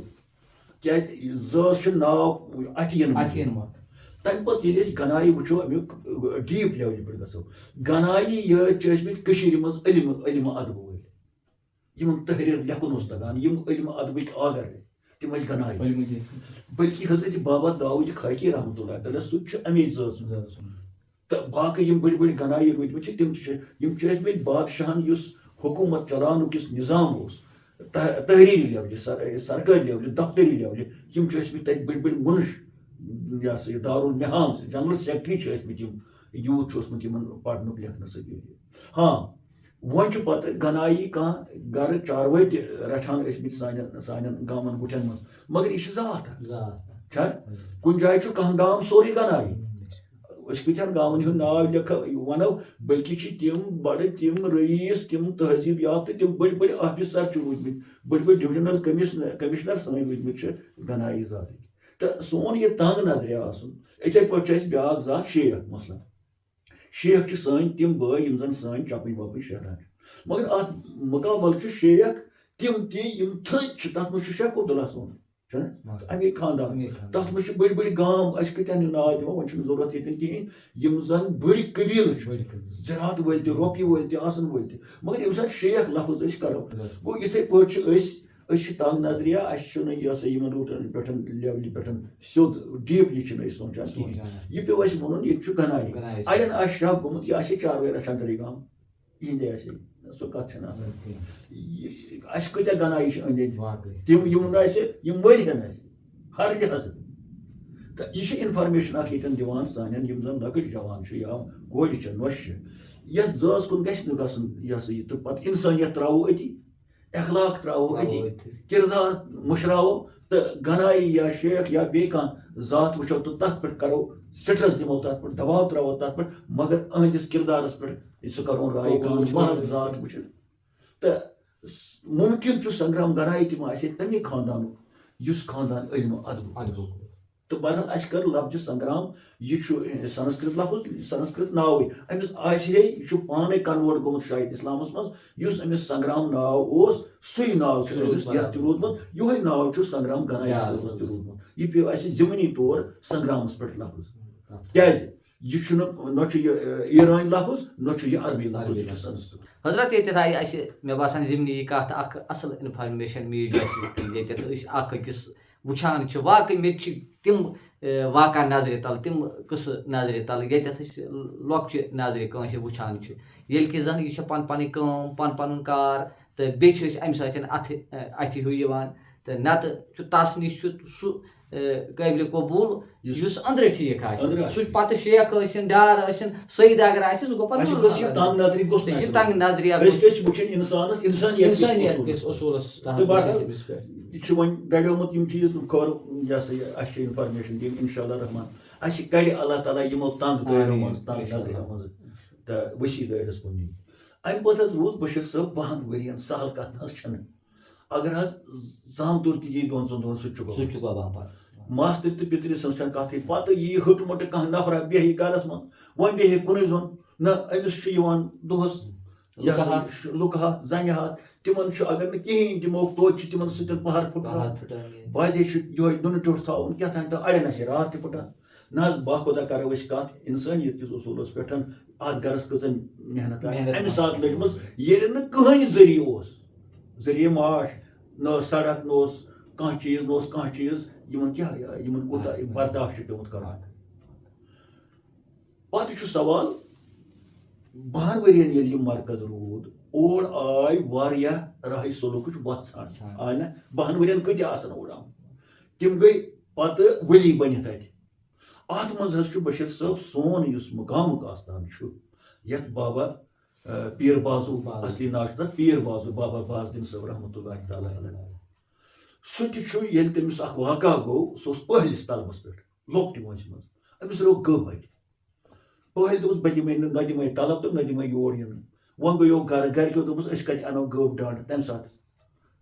کیازِ زٲژ چھُ ناو اَتھِ یِنہٕ تَمہِ پتہٕ ییٚلہِ أسۍ گنایی وٕچھو امیُک ڈیٖپ لیولہِ پٮ۪ٹھ گژھو گنایی یٲتۍ چھِ ٲسمٕتۍ کٔشیٖرِ منٛز علمہٕ ادبہٕ وٲلۍ یِمن تحریر لیکھُن اوس تگان یِم علمہٕ ادبٕکۍ آگر ٲسۍ تِم ٲسۍ گنایی بٔلکہِ حضرت بابا داوود خاکی رحمتہ اللہ تعالیٰ سُہ تہِ چھُ اَمے زٲژ تہٕ باقٕے یِم بٔڑۍ بٔڑۍ گنایی روٗدمٕتۍ چھِ تِم تہِ چھِ یِم چھِ ٲسمٕتۍ بادشاہن یُس حکوٗمت چلاونُک یُس نظام اوس تحریری لیولہِ سرکٲرۍ لیولہِ دفتری لیولہِ یِم چھِ ٲسمٕتۍ تَتہِ بٔڑۍ بٔڑۍ مُنش یہِ ہسا یہِ دارالمحام جنرل سیکٹری چھِ ٲسمٕتۍ یِم یوٗتھ چھُ اوسمُت یِمن پرنُک لیکھنہٕ سۭتۍ ہاں وۄنۍ چھُ پتہٕ گنایی کانٛہہ گرٕ چاروٲے تہِ رچھان ٲسمٕتۍ سانٮ۪ن گامن گُٹھٮ۪ن منٛز مگر یہِ چھِ ذات چھا کُنہِ جایہِ چھُ کانٛہہ گام سورُے گنایی أسۍ کۭتہن گامن ہُنٛد ناو وَنو بٔلکہِ چھِ تِم بڑٕ تِم رئیٖس تِم تہذیٖب یافتہٕ تِم بٔڑۍ بٔڑۍ آفیسر چھِ روٗدمٕتۍ بٔڑۍ بٔڑۍ ڈِوجنل کٔمِشنر سٲنۍ روٗدمٕتۍ چھِ گنایی ذاتٕکۍ تہٕ سون یہِ تنگ نظرِ آسُن یِتھٕے پٲٹھۍ چھُ اَسہِ بیٛاکھ ذات شیخ مثلاً شیخ چھِ سٲنۍ تِم بٲے یِم زن سٲنۍ چپٕنۍ وپٕنۍ شیران چھِ مگر اَتھ مُقابل چھُ شیخ تِم تہِ یِم تھٔدۍ چھِ تتھ منٛز چھُ شیخ عبداللہ صٲب چھُنہ اَمے خاندان تتھ منٛز چھِ بٔڑۍ بٔڑۍ گام أسۍ کۭتیاہ ناو دِمو وۄنۍ چھُنہٕ ضروٗرت ییٚتٮ۪ن کِہیٖنۍ یِم زن بٔڑۍ قبیٖلہٕ چھِ زِراعت وٲلۍ تہِ رۄپیہِ وٲلۍ تہِ آسن وٲلۍ تہِ مگر ییٚمہِ ساتہٕ شیخ لفظ أسۍ کرو گوٚو یِتھٕے پٲٹھۍ چھِ أسۍ چھِ تنگ نظریا اَسہِ چھُنہٕ یہِ ہسا یِمن روٗٹن پٮ۪ٹھ لیولہِ پٮ۪ٹھ سیوٚد ڈیٖپلی چھِنہٕ أسۍ سونٛچان کِہیٖنۍ یہِ پیوٚو اَسہِ وَنُن ییٚتہِ چھُ گنایی اَڑٮ۪ن آسہِ شک گوٚمُت یہِ آسہِ چاروٲے رچھان تریگام یِہنٛدے آسہِ سۄ کتھ چھنہٕ آسان اَسہِ کۭتیاہ گنایی چھِ أنٛدۍ أنٛدۍ تِم یِم نہٕ اَسہِ یِم مٔلۍ ہن اَسہِ ہر لحاظہٕ تہٕ یہِ چھِ انفارمیشن اکھ ییٚتٮ۪ن دِوان سانٮ۪ن یِم زن لۄکٕٹۍ جوان چھِ یا کورِ چھِ نۄشہِ چھِ یتھ زٲژ کُن گژھِ نہٕ گژھُن یہِ ہسا یہِ تہٕ پتہٕ انسٲنیت تراوو أتی اخلاق تراوو أتی کِردار مٔشراوو تہٕ گنایی یا شیخ یا بیٚیہِ کانٛہہ ذات وٕچھو تہٕ تتھ پٮ۪ٹھ کرو سٹرس دِمو تتھ پٮ۪ٹھ دباو تراوو تتھ پٮ۪ٹھ مگر أہنٛدِس کِردارس پٮ۪ٹھ سُہ کرون رایے کانٛہہ ذات وٕچھِتھ تہٕ مُمکِن چھُ سنگرام گنایی تہِ ما آسہِ تمی خاندانُک یُس خاندان علمہٕ ادبُک تہٕ بہرحال اَسہِ کٔر لفظِ سنگرام یہِ چھُ سنسکرت لفظ سنسکرت ناوٕے أمِس آسہِ ہے یہِ چھُ پانے کنوٲٹ گوٚمُت شاید اسلامس منٛز یُس أمِس سنگرام ناو اوس سُے ناو چھُ أمِس یتھ تہِ روٗدمُت یِہوے ناو چھُ سنگرام گنایی صٲبس تہِ روٗدمُت یہِ پیوٚو اَسہِ ضِمنی طور سنگرامس پٮ۪ٹھ لفظ کیازِ یہِ چھُنہٕ نہ چھُ یہِ ایرانی لفظ نہ چھُ یہِ عربی لفظ یہِ چھُ سنسکرت حضرت ییٚتٮ۪تھ آیہِ اَسہِ مےٚ باسان ضِمنی یہِ کَتھ اکھ اَصٕل اِنفارمیشن میٖڈیا سۭتۍ ییٚتٮ۪تھ أسۍ اکھ أکِس وٕچھان چھِ واقعٕے مےٚ تہِ چھِ تِم واقع نظرِ تل تِم قٕصہٕ نظرِ تل ییٚتٮ۪تھ أسۍ لۄکچہِ نظرِ کٲنٛسہِ وٕچھان چھِ ییٚلہِ کہِ زن یہِ چھِ پنٕنۍ پنٕنۍ کٲم پنُن پنُن کار تہٕ بیٚیہِ چھِ أسۍ امہِ سۭتۍ اَتھِ ہیوٗ یِوان تہٕ نتہٕ چھُ تس نِش چھُ سُہ قٲبلِ قبوٗل یُس أنٛدرٕ ٹھیٖک آسہِ سُہ چھُ پتہٕ شیخ ٲسِن ڈار ٲسِن سعید اگر آسہِ سُہ گوٚو اَسہِ پتہٕ گوٚژھ یہِ تنگ نظری گوٚژھ نہٕ یہِ اَسہِ تنگ روزُن. نظریہ أسۍ گٔژھۍ وٕچھِنۍ اِنسانس اِنسٲنیت اِنسٲنیت کِس اصوٗلس تہٕ بہرحال پٮ۪ٹھ یہِ چھُ وۄنۍ گڑیومُت یِم چیٖز خٲر یہِ ہسا یہِ اَسہِ چھِ اِنفارمیشن دِنۍ اِنشاء اللہ رحمان اَسہِ کڑِ اللہ تعالیٰ یِمو تنگ دٲیرو منٛز تنگ نظریو منٛز تہٕ ؤسیع دٲیرس کُن نِنۍ. اَمہِ پتہٕ حظ روٗد بشیٖر صٲب 12 ؤرین سہل کتھ نہ حظ چھنہٕ. اگر حظ زامتُر تہِ یی 2-3 دۄہن سُہ تہِ چھُ گوٚو ماستٕر تہٕ پِترِ سٕنٛز چھنہٕ کتھٕے. پتہٕ یی ہٕٹ مٕٹہٕ کانٛہہ نفرا بیٚہہِ گرس منٛز وۄنۍ بیٚہہِ کُنُے زوٚن نہ أمِس چھُ یِوان دۄہس لُکہٕ ہاتھ زنہِ ہاتھ تِمن چھُ اگر نہٕ کِہینۍ دِموکھ توتہِ چھُ تِمن سۭتۍ پہر پھٕٹراوان بازے چھُ یِہوے نُنہٕ ٹیوٚٹھ تھاوُن کیٛاہ تام تہٕ اڑٮ۪ن آسہِ راتھ تہِ پھٕٹان. نہ حظ باخۄدا کرو أسۍ کتھ اِنسٲنیت کِس اصوٗلس پٮ۪ٹھ اتھ گرس کۭژاہ محنت آسہِ امہِ ساتہٕ لٔجمٕژ ییٚلہِ نہٕ کٕہٕنۍ ذٔریعہٕ اوس. ذٔریعہٕ معاش نہ ٲس سڑک نہ اوس کانٛہہ چیٖز نہ اوس کانٛہہ چیٖز یِمن کیٛاہ یِمن کوٗتاہ برداش چھُ پیومُت کرُن. پتہٕ چھُ سوال 12 ؤرین ییٚلہِ یہِ مرکز روٗد اور آے واریاہ راہہِ سلوٗکٕچ وَتھ ژھانٛڈ آے نہ 12 ؤرین کۭتیاہ آسن اور آمٕتۍ تِم گٔے پتہٕ ؤلی بٔنِتھ اَتہِ. اتھ منٛز حظ چھُ بشیٖر صٲب سون یُس گامُک آستان چھُ یتھ بابا پیٖر بازو اصلی ناو چھُ تتھ پیٖر بازو بابا باز الدیٖن صٲب رحمتہ اللہ تعالیٰ علیہ. سُہ تہِ چھُ ییٚلہِ تٔمِس اکھ واقعہ گوٚو سُہ اوس پٔہلِس تلبس پٮ۪ٹھ لۄکٹہِ وٲنٛسہِ منٛز أمِس رٲو گٔب اَتہِ. پٔہلۍ دوٚپُس بہٕ دِمے نہٕ نہ دِمے طلب تہٕ نہ دِمے یور یِنہٕ. وۄنۍ گٔیو گرٕ گرِکیو دوٚپُس أسۍ کتہِ انو گٔب ڈانٛڈ تمہِ ساتہٕ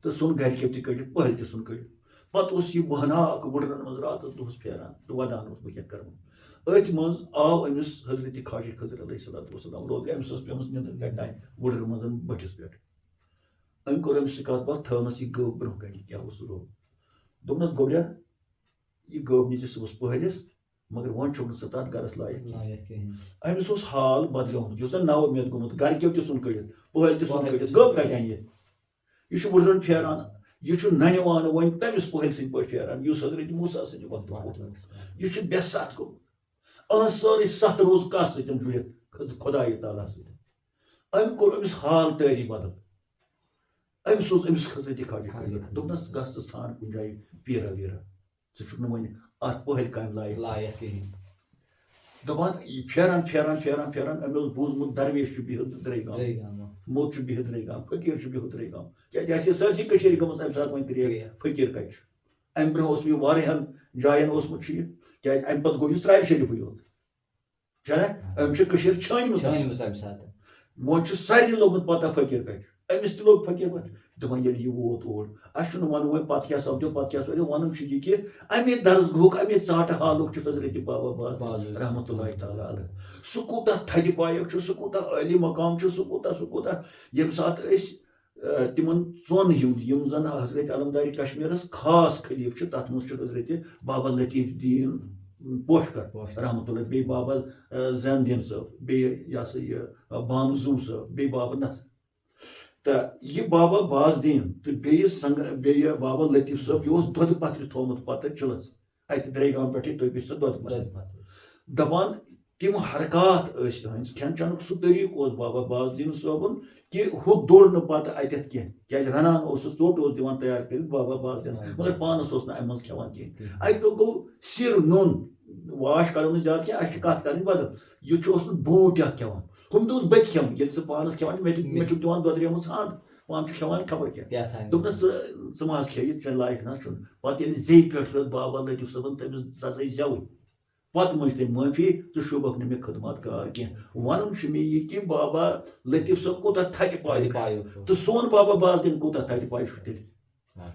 تہٕ ژھُن گرِکیو تہِ کٔڑِتھ پٔہلۍ تہِ ژھُن کٔڑِتھ. پتہٕ اوس یہِ وہناکھ وُڈرن منٛز راتس دۄہس پھیران تہٕ ودان اوس بہٕ کیٛاہ کرٕ. أتھۍ منٛز آو أمِس حضرتِ خواجہ خضر علیہ الصلوۃ والسلام روٗد أمِس ٲس پیٚمٕژ نِندٕر کتہِ تانۍ وُڈرٕ منٛز بٔٹھِس پٮ۪ٹھ. أمۍ کوٚر أمِس سۭتۍ کتھ باتھ تھٲونس یہِ گٔب برونٛہہ کنہِ کیٛاہ اوس روٗد. دوٚپنس گوٚبرا یہِ گٔب نِچہِ صُبحس پٔہلِس مگر وۄنۍ چھُکھ نہٕ ژٕ تتھ گرس لایق کینٛہہ. أمِس اوس حال بدلیومُت یُس زن نو مید گوٚمُت گرِکیو تہِ ژھُن کٔڑِتھ پٔہلۍ تہِ ژھُن کٔڑِتھ گٔب کتہِ انہِ یہِ چھُ وُڈرن پھیران یہِ چھُ ننہِ وانہٕ وۄنۍ تٔمِس پٔہلۍ سٕنٛدۍ پٲٹھۍ پھیران یُس حضرت موسیٰ سٕنٛدِ وقتُک اوس. یہِ چھُ بے ست گوٚمُت. أہنٛز سٲرٕے ستھ روٗز کتھ سۭتۍ جُڑِتھ خۄدایہِ تعالیٰ سۭتۍ. أمۍ کوٚر أمِس حال تٲری بدل. أمۍ سوٗز أمِس حضرتِ خواجہ خضر دوٚپنس گژھ ژٕ ژھانڈ کُنہِ جایہِ پیٖرا ویٖرا ژٕ چھُکھ نہٕ وۄنۍ اتھ پٔہلۍ کامہِ لایق کِہینۍ. دپان پھیران پھیران پھیران پھیران أمۍ اوس بوٗزمُت درویش چھُ بِہِتھ درٕے گام موٚت چھُ بِہِتھ درٕے گام فقیٖر چھُ بِہِتھ درٕے گام کیٛازِ اَسہِ ٲس سٲرسٕے کٔشیٖرِ گٔمٕژ تمہِ ساتہٕ وۄنۍ کرٛیک فقیٖر کتہِ چھُ. امہِ برونٛہہ اوس یہِ واریاہن جاین اوسمُت چھُ یہِ کیٛازِ امہِ پتہٕ گوٚو یہِ ترٛالہِ شریٖفٕے یوت چھنا أمۍ چھِ کٔشیٖر چھٲنۍمٕژ وۄنۍ چھُ سارنٕے لوٚگمُت پتہ فقیٖر کتہِ چھُ. أمِس تہِ لوٚگ فقیٖر کتہِ چھُ. دپان ییٚلہِ یہِ ووت اور اَسہِ چھُنہٕ وَنُن وۄنۍ پتہٕ کیٛاہ سپدیو پتہٕ کیٛاہ سپدیو وَنُن چھُ یہِ کہِ اَمے درسگاہُک اَمے ژاٹہٕ حالُک چھُ حضرتِ بابا باز رحمتہ اللہ تعالیٰ علیہ. سُہ کوٗتاہ تھدِ پایُک چھُ سُہ کوٗتاہ عٲلی مقام چھُ سُہ کوٗتاہ ییٚمہِ ساتہٕ أسۍ تِمن ژۄن ہُنٛد یِم زن حضرت علمدارِ کشمیٖرس خاص خلیٖف چھِ تتھ منٛز چھُ حضرتِ بابا لطیف دیٖن پوشکر رحمتہ اللہ بیٚیہِ بابا زین دیٖن صٲب بیٚیہِ یہِ ہسا یہِ بامزوٗ صٲب بیٚیہِ بابا نصر تہٕ یہِ بابا باز دیٖن تہٕ بیٚیہِ بابا لطیف صٲب یہِ اوس دۄدٕ پتھرِ تھومُت پتہٕ چِلس اتہِ درٕے گام پٮ۪ٹھٕے تُہۍ گٔژھِو دۄدٕ پتھرِ. دپان تِم حرکات ٲسۍ یِہٕنٛدۍ کھٮ۪ن چٮ۪نُک سُہ طٔریٖقہٕ اوس بابا باز دیٖن صٲبُن کہِ ہُہ دوٚر نہٕ پتہٕ اَتٮ۪تھ کینٛہہ کیٛازِ رنان اوس سُہ ژوٚٹ اوس دِوان تیار کٔرِتھ بابا باز دیٖن مگر پانس اوس نہٕ امہِ منٛز کھٮ۪وان کِہینۍ. اکہِ دۄہ گوٚو سِر نوٚن واش کرو نہٕ زیادٕ کینٛہہ اَسہِ چھِ کتھ کرٕنۍ بدل. یہِ چھُ اوسمُت بوٗٹھ اکھ کھٮ۪وان ہُم دوٚپُس بہٕ تہِ کھٮ۪مہٕ ییٚلہِ ژٕ پانس کھٮ۪وان مےٚ چھُکھ دِوان دۄدریمٕژ ہَنٛد پانہٕ چھُ کھٮ۪وان خبر کیٛاہ. دوٚپنس ژٕ ما حظ کھےٚ یہِ ژےٚ لایق نہ حظ چھُنہٕ. پتہٕ ییٚلہِ زیٚیہِ پٮ۪ٹھ رٲو بابا لطیف صٲبن تٔمِس ژَژے زٮ۪وٕے پتہٕ مٔنٛج تٔمۍ معٲفی ژٕ شوٗبکھ نہٕ مےٚ خدمات گار کینٛہہ. وَنُن چھُ مےٚ یہِ کہِ بابا لطیف صٲب کوٗتاہ تھدِ پایُک تہٕ سون بابا باز دیٖن کوٗتاہ تھدِ پایہِ چھُ تیٚلہِ.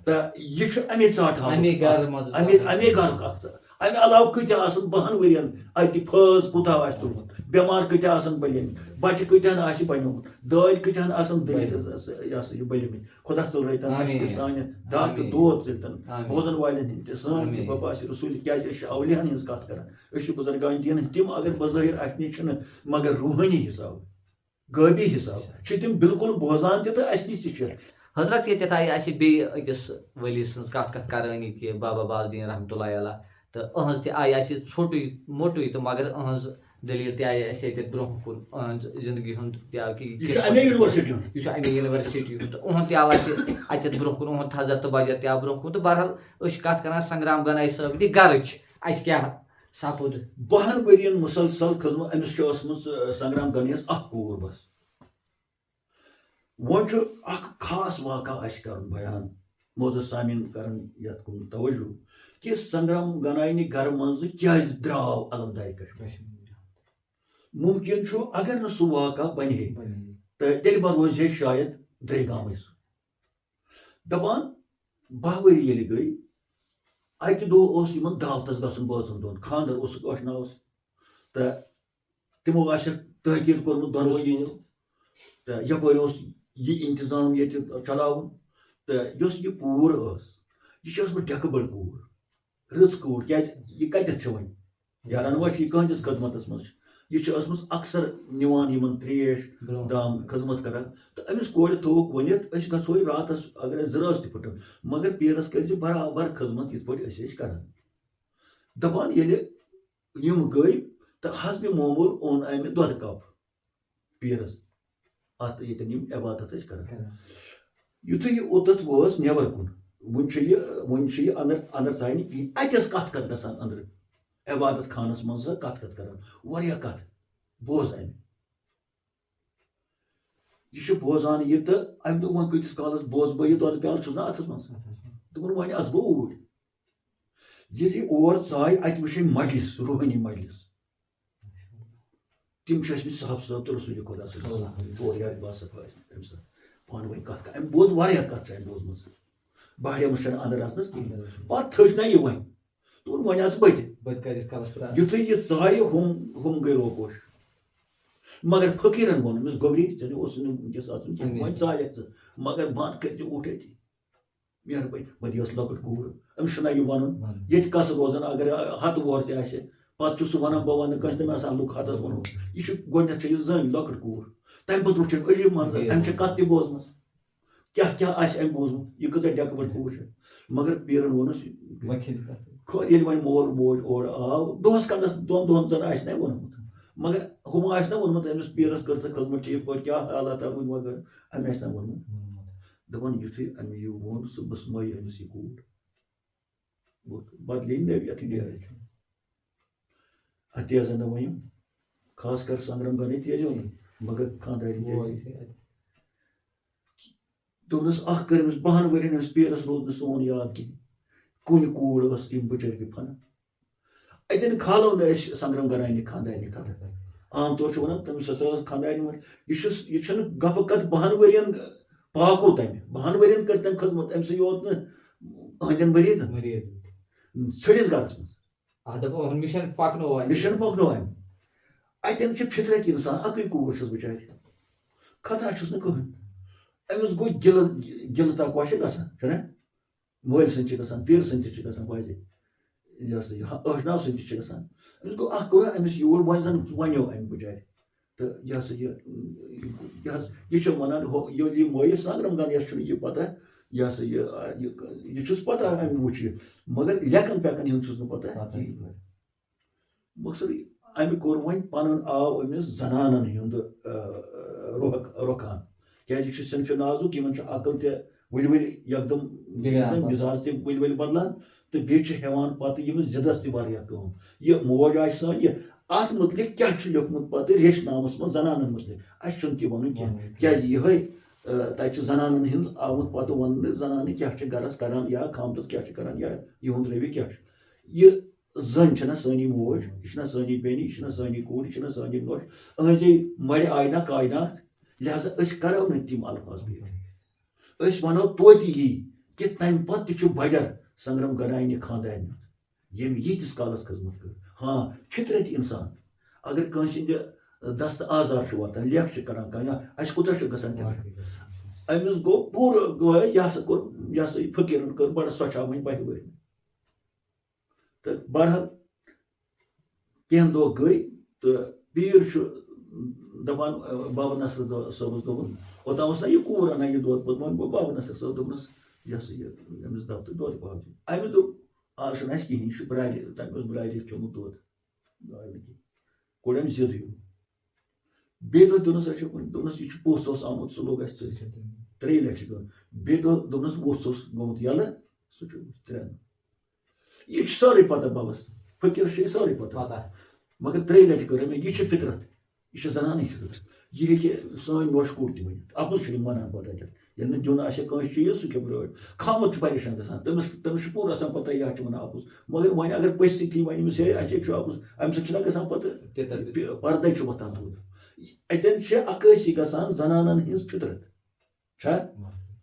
تہٕ یہِ چھُ اَمے ژاٹہٕ حالُک اَمے گرُک اکھ ژٕ. امہِ علاوٕ کۭتیاہ آسن 12 ؤرین اتہِ فٲض کوٗتاہ آسہِ تُلمُت بٮ۪مار کۭتیاہ آسن بٔلۍمٕتۍ بچہِ کۭتیاہن آسہِ بنیومُت دٲدۍ کۭتیاہن آسن یہِ ہسا یہِ بٔلۍمٕتۍ. خۄدا ژٔلرٲیتن اَسہِ تہِ سانہِ دگ تہٕ دود ژٔلۍتن بوزن والٮ۪ن ہٕنٛدۍ تہِ سٲنۍ تہِ بباسہِ رسوٗل کیٛازِ أسۍ چھِ اولِیاہن ہٕنٛز کتھ کران أسۍ چھِ بُزرگانہِ دیٖن ہٕنٛدۍ تِم اگر بظٲہِر اَسہِ نِش چھِنہٕ مگر روحٲنی حساب غٲبی حساب چھِ تِم بالکل بوزان تہِ تہٕ اَسہِ نِش تہِ چھِ. حضرت ییٚتٮ۪تھ آیہِ اَسہِ بیٚیہِ أکِس ؤلی سٕنٛز کتھ کرٲنی کہِ بابا باز دیٖن رحمتہ اللہ علیہ تو اہز تہِ آیہِ اَسہِ ژھوٚٹُے موٹُے تہٕ مگر اہز دٔلیٖل تہِ آیہِ اَسہِ ییٚتہِ برونٛہہ کُن اہنٛز زندگی ہُنٛد تہِ آو کہِ یہ امی یونیورسٹی ہُنٛد یہِ چھُ اَمے یونیورسٹی ہُنٛد تہٕ اُہُنٛد تہِ آو اَسہِ اَتٮ۪تھ برونٛہہ کُن اُہُنٛد تھزر تہٕ بجر تہِ آو برونٛہہ کُن تہٕ بہرحال أسۍ چھِ کَتھ کران سنگرام گنایی صٲبنہِ گرٕچ اَتہِ کیٛاہ سپُد 12 ؤرین مسلسل خدمت أمِس چھِ ٲسمٕژ سنگرام گنایس اکھ کوٗر بس وۄنۍ چھُ اکھ خاص واقعہ اَسہِ کرُن بیان موزٕ سامعیٖن کرن یتھ کُن توجہ کہِ سنگرام گنایی گرٕ منٛزٕ کیازِ درٛاو علمدارِ کشمیٖر ممکن چھُ اگر نہٕ سُہ واقعہ بنہِ ہے تہٕ تیٚلہِ ما روزِ ہے شاید درے گامٕے سُہ دپان 12 ؤری ییٚلہِ گٔے اکہِ دۄہ اوس یِمن دعوتس گژھُن بٲژن دۄن خاندر اوسُکھ ٲٹھناوس تہٕ تِمو آسٮ۪کھ تحقیٖق کوٚرمُت دۄنوٕے ییٖزیو تہٕ یپٲرۍ اوس یہِ انتظام ییٚتہِ چلاوُن تہٕ یۄس یہِ کوٗر ٲس یہِ چھِ ٲسمٕژ ڈٮ۪کہٕ بٔڑ کوٗر رٕژ کوٗر کیازِ یہِ کتٮ۪تھ چھِ وۄنۍ یارن وۄنۍ چھِ یہِ کٕہٕنٛدِس خدمتس منٛز یہِ چھِ ٲسمٕژ اکثر نِوان یِمن تریش دام خدمت کران تہٕ أمِس کورِ تھووُکھ ؤنِتھ أسۍ گژھو راتس اگر اَسہِ زٕ رٲژ تہِ پھٕٹن مگر پیرس کٔرزِ برابر خدمت یِتھ پٲٹھۍ أسۍ ٲسۍ کران دپان ییٚلہِ یِم گٔے تہٕ حسبِ معموٗل اوٚن امہِ دۄدٕ کپ پیرس اتھ ییٚتٮ۪ن یِم عبادت ٲسۍ کران یِتھُے یہِ اوٚتتھ وٲژ نٮ۪بر کُن وُنہِ چھِ یہِ انٛدر ژاینہِ کِہیٖنۍ اتہِ ٲس کتھ گژھان أنٛدرٕ عبادت خانس منٛز کتھ کران واریاہ کتھ بوز امہِ یہِ چھُ بوزان یہِ تہٕ امہِ دوٚپ وۄنۍ کۭتِس کالس بوزٕ بہٕ یہِ دۄدٕ پیالہٕ چھُس نا اتھس منٛز دوٚپُن وۄنۍ اژٕ بہٕ اوٗرۍ ییٚلہِ یہِ اور ژاے اتہِ وٕچھ أمۍ مجلس روحٲنی مجلس تِم چھِ ٲسمٕتۍ صاحب صٲب تہٕ رسوٗلِ خۄدا ژور یارِ باسکھ أمۍ سۭتۍ پانہٕ ؤنۍ کتھ کران أمۍ بوز واریاہ کتھ چھِ أمۍ بوزمٕژ بہرِمٕژ چھنہٕ انٛدر اژنس کِہیٖنۍ پتہٕ تھٔج نا یہِ وۄنۍ دوٚپُن وۄنۍ اژٕ بہٕ تہِ یِتھُے یہِ ژایہِ ہُم گٔے روپوش مگر فقیٖرن ووٚن أمِس گوبری ژےٚ اوس نہٕ وٕنکیٚس اژُن کینٛہہ وۄنۍ ژایکھ ژٕ مگر بنٛد کٔرزِ اوٗٹھ أتی مہربٲنی وۄنۍ یہِ ٲس لۄکٕٹ کوٗر أمِس چھُنہ یہِ وَنُن ییٚتہِ کس روزان اگر ہتہٕ وور تہِ آسہِ پتہٕ چھُ سُہ وَنان بہٕ وَنہٕ کٲنٛسہِ تٔمۍ آسان لُکھ ہتس ووٚنمُت یہِ چھُ گۄڈٕنیتھ چھِ یہِ زٔنۍ لۄکٕٹ کوٗر تمہِ پتہٕ وٕچھ أمۍ عجیٖب منظر أمۍ چھِ کتھ تہِ بوزمٕژ کیٛاہ آسہِ أمۍ بوٗزمُت یہِ کۭژاہ ڈٮ۪کہٕ بٔڑ کوٗر چھِ مگر پیٖرن ووٚنُس ییٚلہِ وۄنۍ مول موج اورٕ آو دۄہس کھنٛڈس 2 دۄہن زن آسہِ نا ووٚنمُت مگر ہُم آسہِ نا ووٚنمُت أمِس پیٖرس کٔر ژٕ خدمت ٹھیٖک پٲٹھۍ کیٛاہ حالات روٗدۍ وغٲرٕ أمۍ آسہِ نا ووٚنمُت دپان یِتھُے أمۍ یہِ ووٚن صُبحس مٔے أمِس یہِ کوٗر بدلے نٔویتھٕے نیرٕچ تیزن نہٕ ؤنِو خاص کر سنگرام گنایی تیزیو نہٕ مگر خاندارٮ۪ن دوٚپنس اکھ کٔر أمِس 12 ؤرین أمِس پیرس روٗد نہٕ سون یاد کِہیٖنۍ کُنہِ کوٗر ٲس یِم بِچٲرۍ گٔے فنا اتٮ۪ن کھالو نہٕ أسۍ سنگرام گنایی خاندارنہِ کتھ عام طور چھِ ونان تٔمِس ہسا ٲس خاندارنہِ یہِ چھُنہٕ گفہٕ کتھ 12 ؤرین پاکو تمہِ 12 ؤرین کٔر تٔمۍ خدمت أمۍ سٕے یوت نہٕ أہنٛدٮ۪ن مٔریٖدن ژھٔٹِس گرس منٛز مِشن پکنو أمۍ اتٮ۪ن چھِ فطرت انسان اکٕے کوٗر چھس بِچارِ خطا چھُس نہٕ کٕہٕنۍ أمِس گوٚو گِلہٕ تقوا چھِ گژھان چھُنہ مٲلۍ سٕنٛدۍ چھِ گژھان پیٖرٕ سٕنٛدۍ تہِ چھِ گژھان بازے یہِ ہسا یہِ ٲٹھناو سٕنٛدۍ تہِ چھِ گژھان أمِس گوٚو اکھ کوٚر أمِس یوٗر وۄنۍ زن ونیو أمۍ بِچارِ تہٕ یہِ ہسا یہِ چھِ ونان ییٚلہِ یہِ مٲیِس سنگرام گنایس چھُنہٕ یہِ پتہ یہِ ہسا یہِ چھُس پتہ أمۍ وٕچھ یہِ مگر لیکھن پیکن ہُنٛد چھُس نہٕ پتہ کِہیٖنۍ مقصد امہِ کوٚر وۄنۍ پنُن آو أمِس زنانن ہُنٛد رۄخان کیازِ یہِ چھُ صنفہِ نازُک یِمن چھُ عقل تہِ ؤلۍ ؤلۍ یکدم مِزاج تہِ ؤلۍ ؤلۍ بدلان تہٕ بیٚیہِ چھِ ہیٚوان پتہٕ یِم زِدس تہِ واریاہ کٲم یہِ موج آسہِ سٲنۍ یہِ اتھ مُتعلق کیاہ چھُ لیوکھمُت پتہٕ ریش نامس منٛز زنانن مُتعلق اسہِ چھُنہٕ تہِ ونُن کینٛہہ کیازِ یِہے تتہِ چھُ زنانن ہُنٛد آمُت پتہٕ وننہٕ زنانہٕ کیاہ چھِ گرس کران یا خامتس کیاہ چھِ کران یا یِہُنٛد رویہِ کیاہ چھُ یہِ زٔنۍ چھنہ سٲنی موج یہِ چھنہ سٲنی بیٚنہِ یہِ چھنہ سٲنی کوٗر یہِ چھنہ سٲنی نۄش أہنٛزے مرِ آیہِ نا کاینات لہذا أسۍ کرو نہٕ تِم الفاظ بیٚیہِ أسۍ ونو توتہِ یی کہِ تمہِ پتہٕ تہِ چھُ بجر سنگرام گنایی خاندارنہِ ییٚمۍ ییٖتِس کالس خدمت کٔر ہاں فطرت انسان اگر کٲنٛسہِ ہِنٛدِ دستہٕ آزار چھُ واتان لیکھ چھِ کران کانٛہہ اَسہِ کوٗتاہ چھُ گژھان أمِس گوٚو پوٗرٕ یہِ ہسا کوٚر یہِ ہسا یہِ فقیٖرن کٔر بڑٕ سۄچاوٕنۍ 12 ؤری تہٕ بہرحال کینٛہہ دۄہ گٔے تہٕ پیٖر چھُ دپان بابا نصر صٲبس دوٚپُن اوٚتام اوس نا یہِ کوٗر انان یہِ دۄد پوٚت وۄنۍ گوٚو بابا نصر صٲب دوٚپنس یہِ ہسا یہِ أمِس دپ تہٕ دۄد پاو دِ أمۍ دوٚپ آز چھُنہٕ اَسہِ کِہیٖنۍ یہِ چھُ برٛالہِ تَمہِ اوس برٛالہِ کھیوٚمُت دۄد گاوِ نہٕ کِہیٖنۍ کوٚڑ أمۍ زِد ہیوٗ بیٚیہِ دۄہ دوٚپنَس اَسہِ دوٚپنَس یہِ چھُ پوٚژھ اوس آمُت سُہ لوٚگ اَسہِ تٔتھۍ 3 لَٹہِ دیُن بیٚیہِ دۄہ دوٚپنَس ووٚژھ اوس گوٚمُت یَلہٕ سُہ چھُ 3 یہِ چھِ سٲرٕے پَتہ بَبَس فٔقیٖرَس چھِ یہِ سٲرٕے پَتہ مگر 3 لَٹہِ کٔر أمۍ یہِ چھِ فطرت یہِ چھِ زَنانٕے فطرت یہِ ہیٚکہِ سٲنۍ نوٚش کوٗر تہِ ؤنِتھ اَپُز چھُ یِم وَنان پَتہٕ اَتٮ۪تھ ییٚلہِ نہٕ دیُن آسہِ کٲنٛسہِ چیٖز سُہ کھیٚو برٲڑ کھامُت چھُ پریشان گژھان تٔمِس چھُ پوٗرٕ آسان پَتہ یہِ حظ چھُ وَنان اَپُز مگر وۄنۍ اگر پٔژھۍ سۭتی وَنہِ أمِس ہے اَسے چھُ اَپُز اَمہِ سۭتۍ چھُنہ گژھان پَتہٕ پَردَے چھُ وۄتھان توٗرۍ اَتٮ۪ن چھِ عکٲسی گژھان زَنانَن ہِنٛز فطرت چھا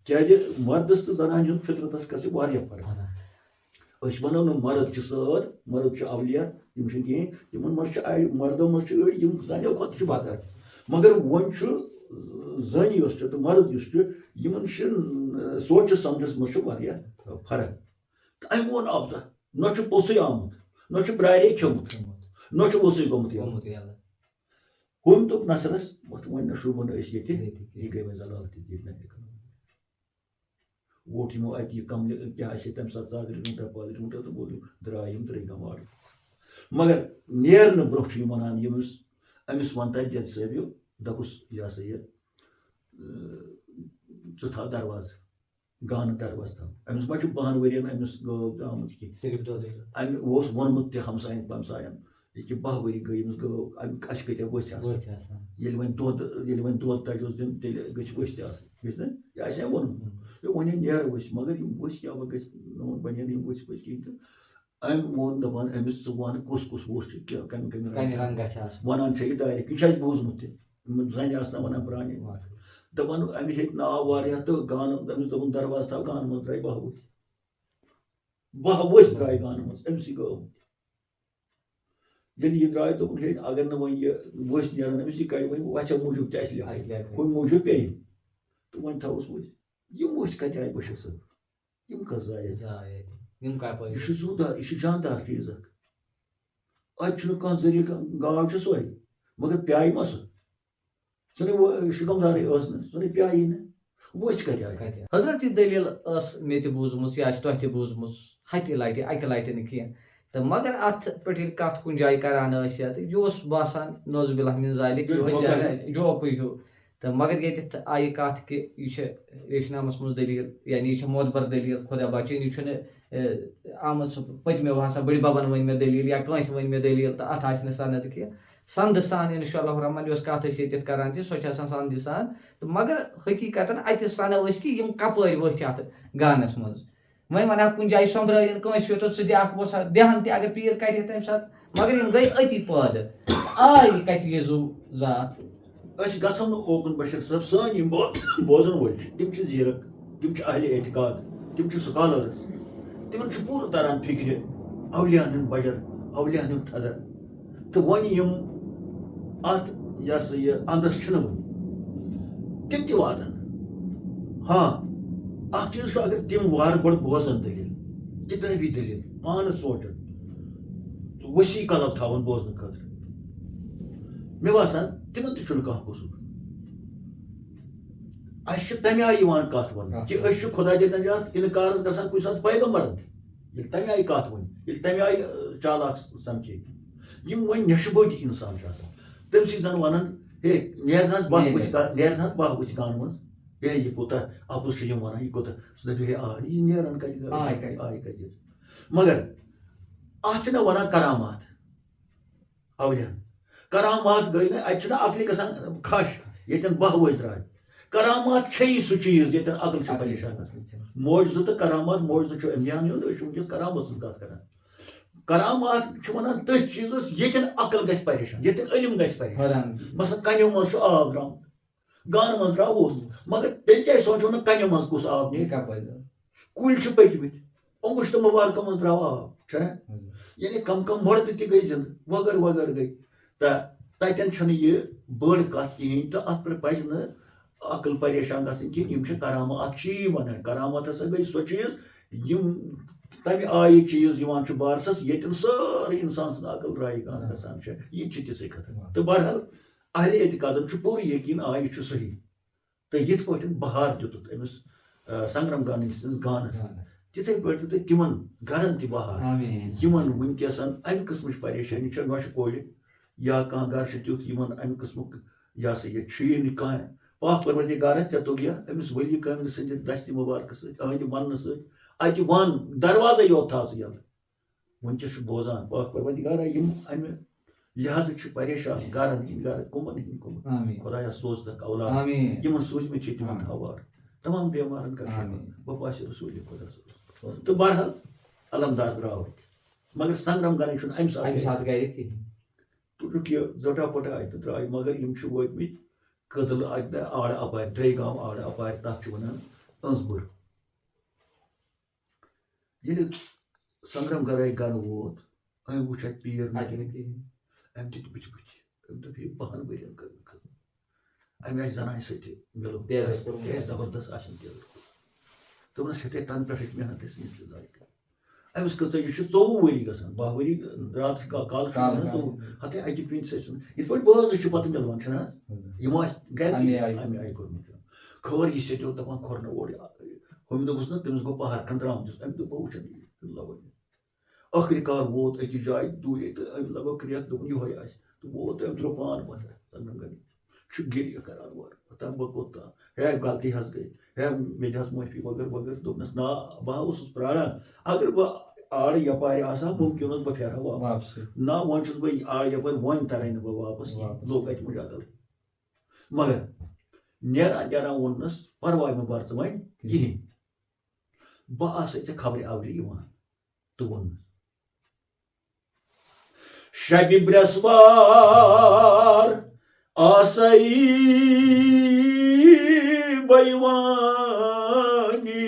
کیٛازِ مردَس تہٕ زَنانہِ ہُنٛد فطرتَس گژھِ واریاہ فرق أسۍ وَنو نہٕ مرد چھِ سٲر مرد چھِ اولیا یِم چھِنہٕ کِہیٖنۍ تِمن منٛز چھِ اَڑِ مردو منٛز چھِ أڑۍ یِم زَنیو کھۄتہٕ چھِ بدتر مگر وۄنۍ چھُ زٔنۍ یۄس چھِ تہٕ مرد یُس چھُ یِمن چھِ سونٛچس سَمجھس منٛز چھِ واریاہ فرق تہٕ أمۍ ووٚن اَفضل نہ چھُ پوٚژھُے آمُت نہ چھُ برٛارے کھیوٚمُت نہ چھُ ووٚژھُے گوٚمُت یَلہٕ ہُمۍ دوٚپ نَصرَس وۄنۍ نہ شوٗبَن أسۍ ییٚتہِ یہِ گٔے وۄنۍ زلالت ییٚتہِ نہ ووٚٹھ یِمو اَتہِ یہِ کَملہِ کیٛاہ آسہِ تَمہِ ساتہٕ ژادرِ وُنٛٹا پادرِ وُنٛٹا تہٕ بوٗلِو درٛاے یِم ترٛٲے گماڑ مگر نیرنہٕ برونٛہہ چھُ یہِ وَنان أمِس وَن تَتہِ جَج صٲبیو دَپُس یہِ ہسا یہِ ژٕ تھاو دروازٕ گانہٕ دروازٕ تھاو أمِس ما چھُ 12 ؤرِین أمِس گٲو آمٕژ کینٛہہ أمۍ اوس ووٚنمُت تہِ ہمساین پمساین ییٚکیٛاہ 12 ؤری گٔے أمِس گٲو اَسہِ کۭتیاہ ؤژھۍ آسان ییٚلہِ وۄنۍ دۄد تَجہِ اوس دیُن تیٚلہِ گٔژھۍ ؤژھۍ تہِ آسٕنۍ گٔژھۍ نہ یہِ آسہِ ہا ووٚنمُت وۄنۍ نیرٕ ؤژھۍ مگر یِم ؤژھۍ کیٛاہ وۄنۍ گژھِ نہٕ بَنٮ۪ن یِم ؤژھۍ کِہیٖنۍ تہٕ أمۍ ووٚن دَپان أمِس ژٕ وَن کُس ووٚژھ چھُ کَمہِ رنٛگہٕ وَنان چھےٚ یہِ دارِ یہِ چھُ اَسہِ بوٗزمُت تہِ زَنہِ آسہٕ نا وَنان پرٛانہِ دَپان أمۍ ہیٚتۍ ناو واریاہ تہٕ گانہٕ أمِس دوٚپُن دروازٕ تھاو گانہٕ منٛز درٛاے 12 ؤژھۍ درٛاے گانہٕ منٛز أمسٕے گٲو ییٚلہِ یہِ درٛاے دوٚپُن ہے اگر نہٕ وۄنۍ یہِ ؤژھۍ نیران أمِس یہِ کَڑِ وۄنۍ وَژھٮ۪و موٗجوٗب تہِ اَسہِ لیکھٕنۍ ہُمہِ موٗجوٗب پیٚیہِ تہٕ وۄنۍ تھاوُس ؤژھۍ یِم ؤژھۍ کَتہِ آیہِ بٔشیٖر صٲب یِم کَس زایہِ یہِ چھُ زوٗدار یہِ چھُ جاندار چیٖز اکھ اَتہِ چھُنہٕ کانٛہہ ذٔریعہٕ گاو چھِ سۄے مگر پیایہِ ما سُہ ژھٕنٕے شُکَمدارٕے ٲس نہٕ ژھٕنٕے پیایی نہٕ ؤژھۍ کَتہِ آیہِ حضرت یہِ دٔلیٖل ٲس مےٚ تہِ بوٗزمٕژ یا آسہِ تۄہہِ تہِ بوٗزمٕژ ہَتہِ لَٹہِ اَکہِ لَٹہِ نہٕ کینٛہہ تہٕ مگر اَتھ پٮ۪ٹھ ییٚلہِ کَتھ کُنہِ جایہِ کَران ٲسۍ یا تہٕ یہِ اوس باسان نوز بِلّہ مِن ذالِک جوکُے ہیوٗ تہٕ مگر ییٚتٮ۪تھ آیہِ کَتھ کہِ یہِ چھِ ریشنامَس منٛز دٔلیٖل یعنی یہِ چھِ معتبر دٔلیٖل خۄدا بَچٲیِن یہِ چھُنہٕ آمٕژ پٔتمیو ہسا بٔڑِ بَبَن ؤنۍ مےٚ دٔلیٖل یا کٲنٛسہِ ؤنۍ مےٚ دٔلیٖل تہٕ اَتھ آسہِ نہٕ سَند کینٛہہ سَندٕ سان اِنشاء اللہ الرحمٰن یۄس کَتھ أسۍ ییٚتٮ۪تھ کَران چھِ سۄ چھِ آسان سَندِ سان تہٕ مگر حقیٖقتاً اَتہِ سَنو أسۍ کہِ یِم کَپٲرۍ ؤتھۍ اَتھ گانَس منٛز وۄنۍ وَنہٕ ہا کُنہِ جایہِ سۄمبرٲیِن کٲنٛسہِ ویوٚتُن ژٕ دِ اکھ ووٚژھا دِہَن تہِ اگر پیٖر کَرِ تَمہِ ساتہٕ مگر یِم گٔے أتی پٲدٕ آیہِ کَتہِ یہِ زُو ذات أسۍ گژھو نہٕ اوکُن بشیٖر صٲب سٲنۍ یِم بوزن وٲلۍ چھِ تِم چھِ زیٖرک تِم چھِ اہلِ اعتقاد تِم چھِ سکالٲرٕز تِمن چھُ پوٗرٕ تران فِکرِ اولِیاہن ہُنٛد بجر اولِیاہن ہُنٛد تھزر تہٕ وۄنۍ یِم اَتھ یہِ ہسا یہِ اَندَس چھِنہٕ وٕنہِ تِم تہِ واتن ہاں اکھ چیٖز چھُ اگر تِم وارٕ گۄڈٕ بوزن دٔلیٖل کِتٲبی دٔلیٖل پانہٕ سونٛچن ؤسیع قلب تھاوان بوزنہٕ خٲطرٕ مےٚ باسان تِمن تہِ چھُنہٕ کانٛہہ قصوٗر اَسہِ چھِ تَمہِ آیہِ یِوان کَتھ وَننہٕ کہِ أسۍ چھِ خۄدا دِ نجات اِنکارَس گژھان کُنہِ ساتہٕ پیغمبرن تہِ ییٚلہِ تَمہِ آیہِ کَتھ وَنہِ ییٚلہِ تَمہِ آیہِ چالاک سَمکھے یِم وۄنۍ نٮ۪شہٕ بٔدۍ اِنسان چھِ آسان تٔمۍ سۭتۍ زَن وَنان ہے نیرن حظ 12 ؤژھۍ گانہٕ منٛز ہے یہِ کوٗتاہ اَپُز چھِ یِم وَنان یہِ کوٗتاہ سُہ دَپہِ ہے آ یہِ نیران کَتہِ آیہِ کَتہِ مگر اَتھ چھِنہ وَنان کرامات اولِیاہن کرامات گٔے نہٕ اَتہِ چھُنہ عقلہِ گژھان کھش ییٚتٮ۪ن 12 ؤژھۍ درٛاے کرامات چھے یہِ سُہ چیٖز ییٚتٮ۪ن عقل چھِ پریشان گژھان معجزٕ تہٕ کرامات معجزٕ چھُ اَمبِیاہن ہُنٛد أسۍ چھِ وٕنکیٚس کرامات سٕنٛز کَتھ کران کرامات چھِ وَنان تٔتھۍ چیٖزَس ییٚتٮ۪ن عقل گژھِ پریشان ییٚتٮ۪ن علم گژھِ پریشان مثلاً کَنیو منٛز چھُ آب درٛامُت گانہٕ منٛز درٛاو اوس مگر تیٚلہِ کیازِ سونٛچو نہٕ کَنہِ منٛز کُس آب نیرِ کُلۍ چھِ پٔکۍمٕتۍ اوٚنٛگُش تہٕ مُبارکہٕ منٛز درٛاو آب چھُنہ یعنی کَم مۄردٕ تہِ گٔے زِندٕ وغٲر گٔے تہٕ تَتٮ۪ن چھُنہٕ یہِ بٔڑ کَتھ کِہیٖنۍ تہٕ اَتھ پٮ۪ٹھ پَزِ نہٕ عقل پریشان گژھٕنۍ کِہیٖنۍ یِم چھِ کرامات اَتھ چھِ یی وَنان کرامات ہسا گٔے سۄ چیٖز یِم تَمہِ آیہِ چیٖز یِوان چھُ بارسَس ییٚتٮ۪ن سٲرٕے اِنسان سٕنٛز عقل رایہِ گژھان چھےٚ یہِ تہِ چھِ تِژٕے کَتھ تہٕ بہرحال اہلِ اعتقادَن چھُ پوٗرٕ یقیٖن آ یہِ چھُ صحیح تہٕ یِتھ پٲٹھۍ بہار دیُتُکھ أمِس سنگرم گاندھی سٕنٛز گانَس تِتھَے پٲٹھۍ تہِ تِمن گرن تہِ بہار آمیٖن یِمن وٕنکیٚس اَمہِ قٕسمٕچ پریشٲنی چھےٚ نۄشہِ کورِ یا کانٛہہ گرٕ چھُ تیُتھ یِمن اَمہِ قٕسمُک یہِ ہسا یہِ چھُیی نہٕ کانٛہہ پاک پروردِگارس ژےٚ توٚگیا أمِس ؤلی کامہِ سٕنٛدِ دستہِ مُبارکہٕ سۭتۍ أہٕنٛدِ وننہٕ سۭتۍ اَتہِ وَن دروازے یوت تھاو ژٕ یَلہٕ وٕنکیٚس چھُ بوزان پاک پروردِگارا یِم اَمہِ لحاظہٕ چھِ پریشان گرن ہٕنٛدۍ گرٕ کُمن ہٕنٛدۍ کُمن آمیٖن خۄدایا سوزنکھ اولاد آمیٖن یِمن سوٗزمٕتۍ چھِ تِمن تھاوار تمام بیمارن کر بپاسہِ رسوٗلِ خۄدا صٲب تہٕ بہرحال علمدار درٛاو اَتہِ مگر سنگرم گرٕنۍ چھُنہٕ اَمہِ اَمہِ ساتہٕ ساتہٕ گرِ کِہیٖنۍ تُجُکھ یہِ زٔٹا پٔٹا اَتہِ درٛاے مگر یِم چھِ وٲتمٕتۍ کٔدٕل اَتہِ آڑٕ اَپارِ ترٛیٚیہِ گام آڑٕ اَپارِ تَتھ چھِ وَنان أنٛزبُر ییٚلہِ سنگرم گرٲے گرٕ ووت أمۍ وٕچھ اَتہِ پیٖر اَتہِ نہٕ کِہیٖنۍ أمۍ دِتۍ بٕتھِ أمۍ دوٚپ یہِ 10 ؤرین کٔرمٕژ خدمت أمۍ آسہِ زنانہِ سۭتۍ مِلُن تیزَس کوٚرمُت. کیٛازِ زبردست آسن تیزر دوٚپنس ہیٚتے تَنہٕ پٮ۪ٹھٕچ محنت ٲسۍ یہِ ژٕ ضایہِ کَران أمِس کۭژاہ یہِ چھُ 24 ؤری گژھان 10 ؤری راتس کالہٕ چھُ وَنان 24 ہتے اَکہِ پیٖنتہِ سۭتۍ سُنٛد یِتھ پٲٹھۍ بٲژٕ چھِ پتہٕ مِلوان چھِنہ حظ یِمو آسہِ گرِ اَمہِ آیہِ کوٚرمُت خبر یہِ سیٚدیو دپان کھۄرنہٕ اورٕ ہُمہِ دوٚپُس نہ تٔمِس گوٚو پہر کھنٛڈرامتِس أمۍ دوٚپ بہٕ وٕچھن یہِ لگوٚو ٲخری کار ووت أکِس جایہِ دوٗرے تہٕ أمۍ لگوو کرٛیکھ دوٚپُن یِہوے آسہِ تہٕ ووت أمۍ ترٛوو پان پتھر سنگرم گرِ چھُ گریہِ کران اورٕ دپان بہٕ کوٚت ہے غلطی حظ گٔے ہے مےٚ دِ حظ معٲفی وغٲرٕ وغٲرٕ دوٚپنس نا بہٕ اوسُس پراران اگر بہٕ آڑٕ یپارِ آسہٕ ہا مُمکِن اوس بہٕ پھیرٕ ہا واپس نہ وۄنۍ چھُس بہٕ آڑٕ یپٲرۍ وۄنۍ ترے نہٕ بہٕ واپس کینٛہہ لوٚگ اَتہِ مُجادل مگر نیران نیران ووٚننس پرواے مہٕ بر ژٕ وۄنۍ کِہینۍ بہٕ آسے ژےٚ خبرِ اورِ یِوان تہٕ ووٚننس شبِ برٛٮ۪سوار آسے بہٕ یِوانی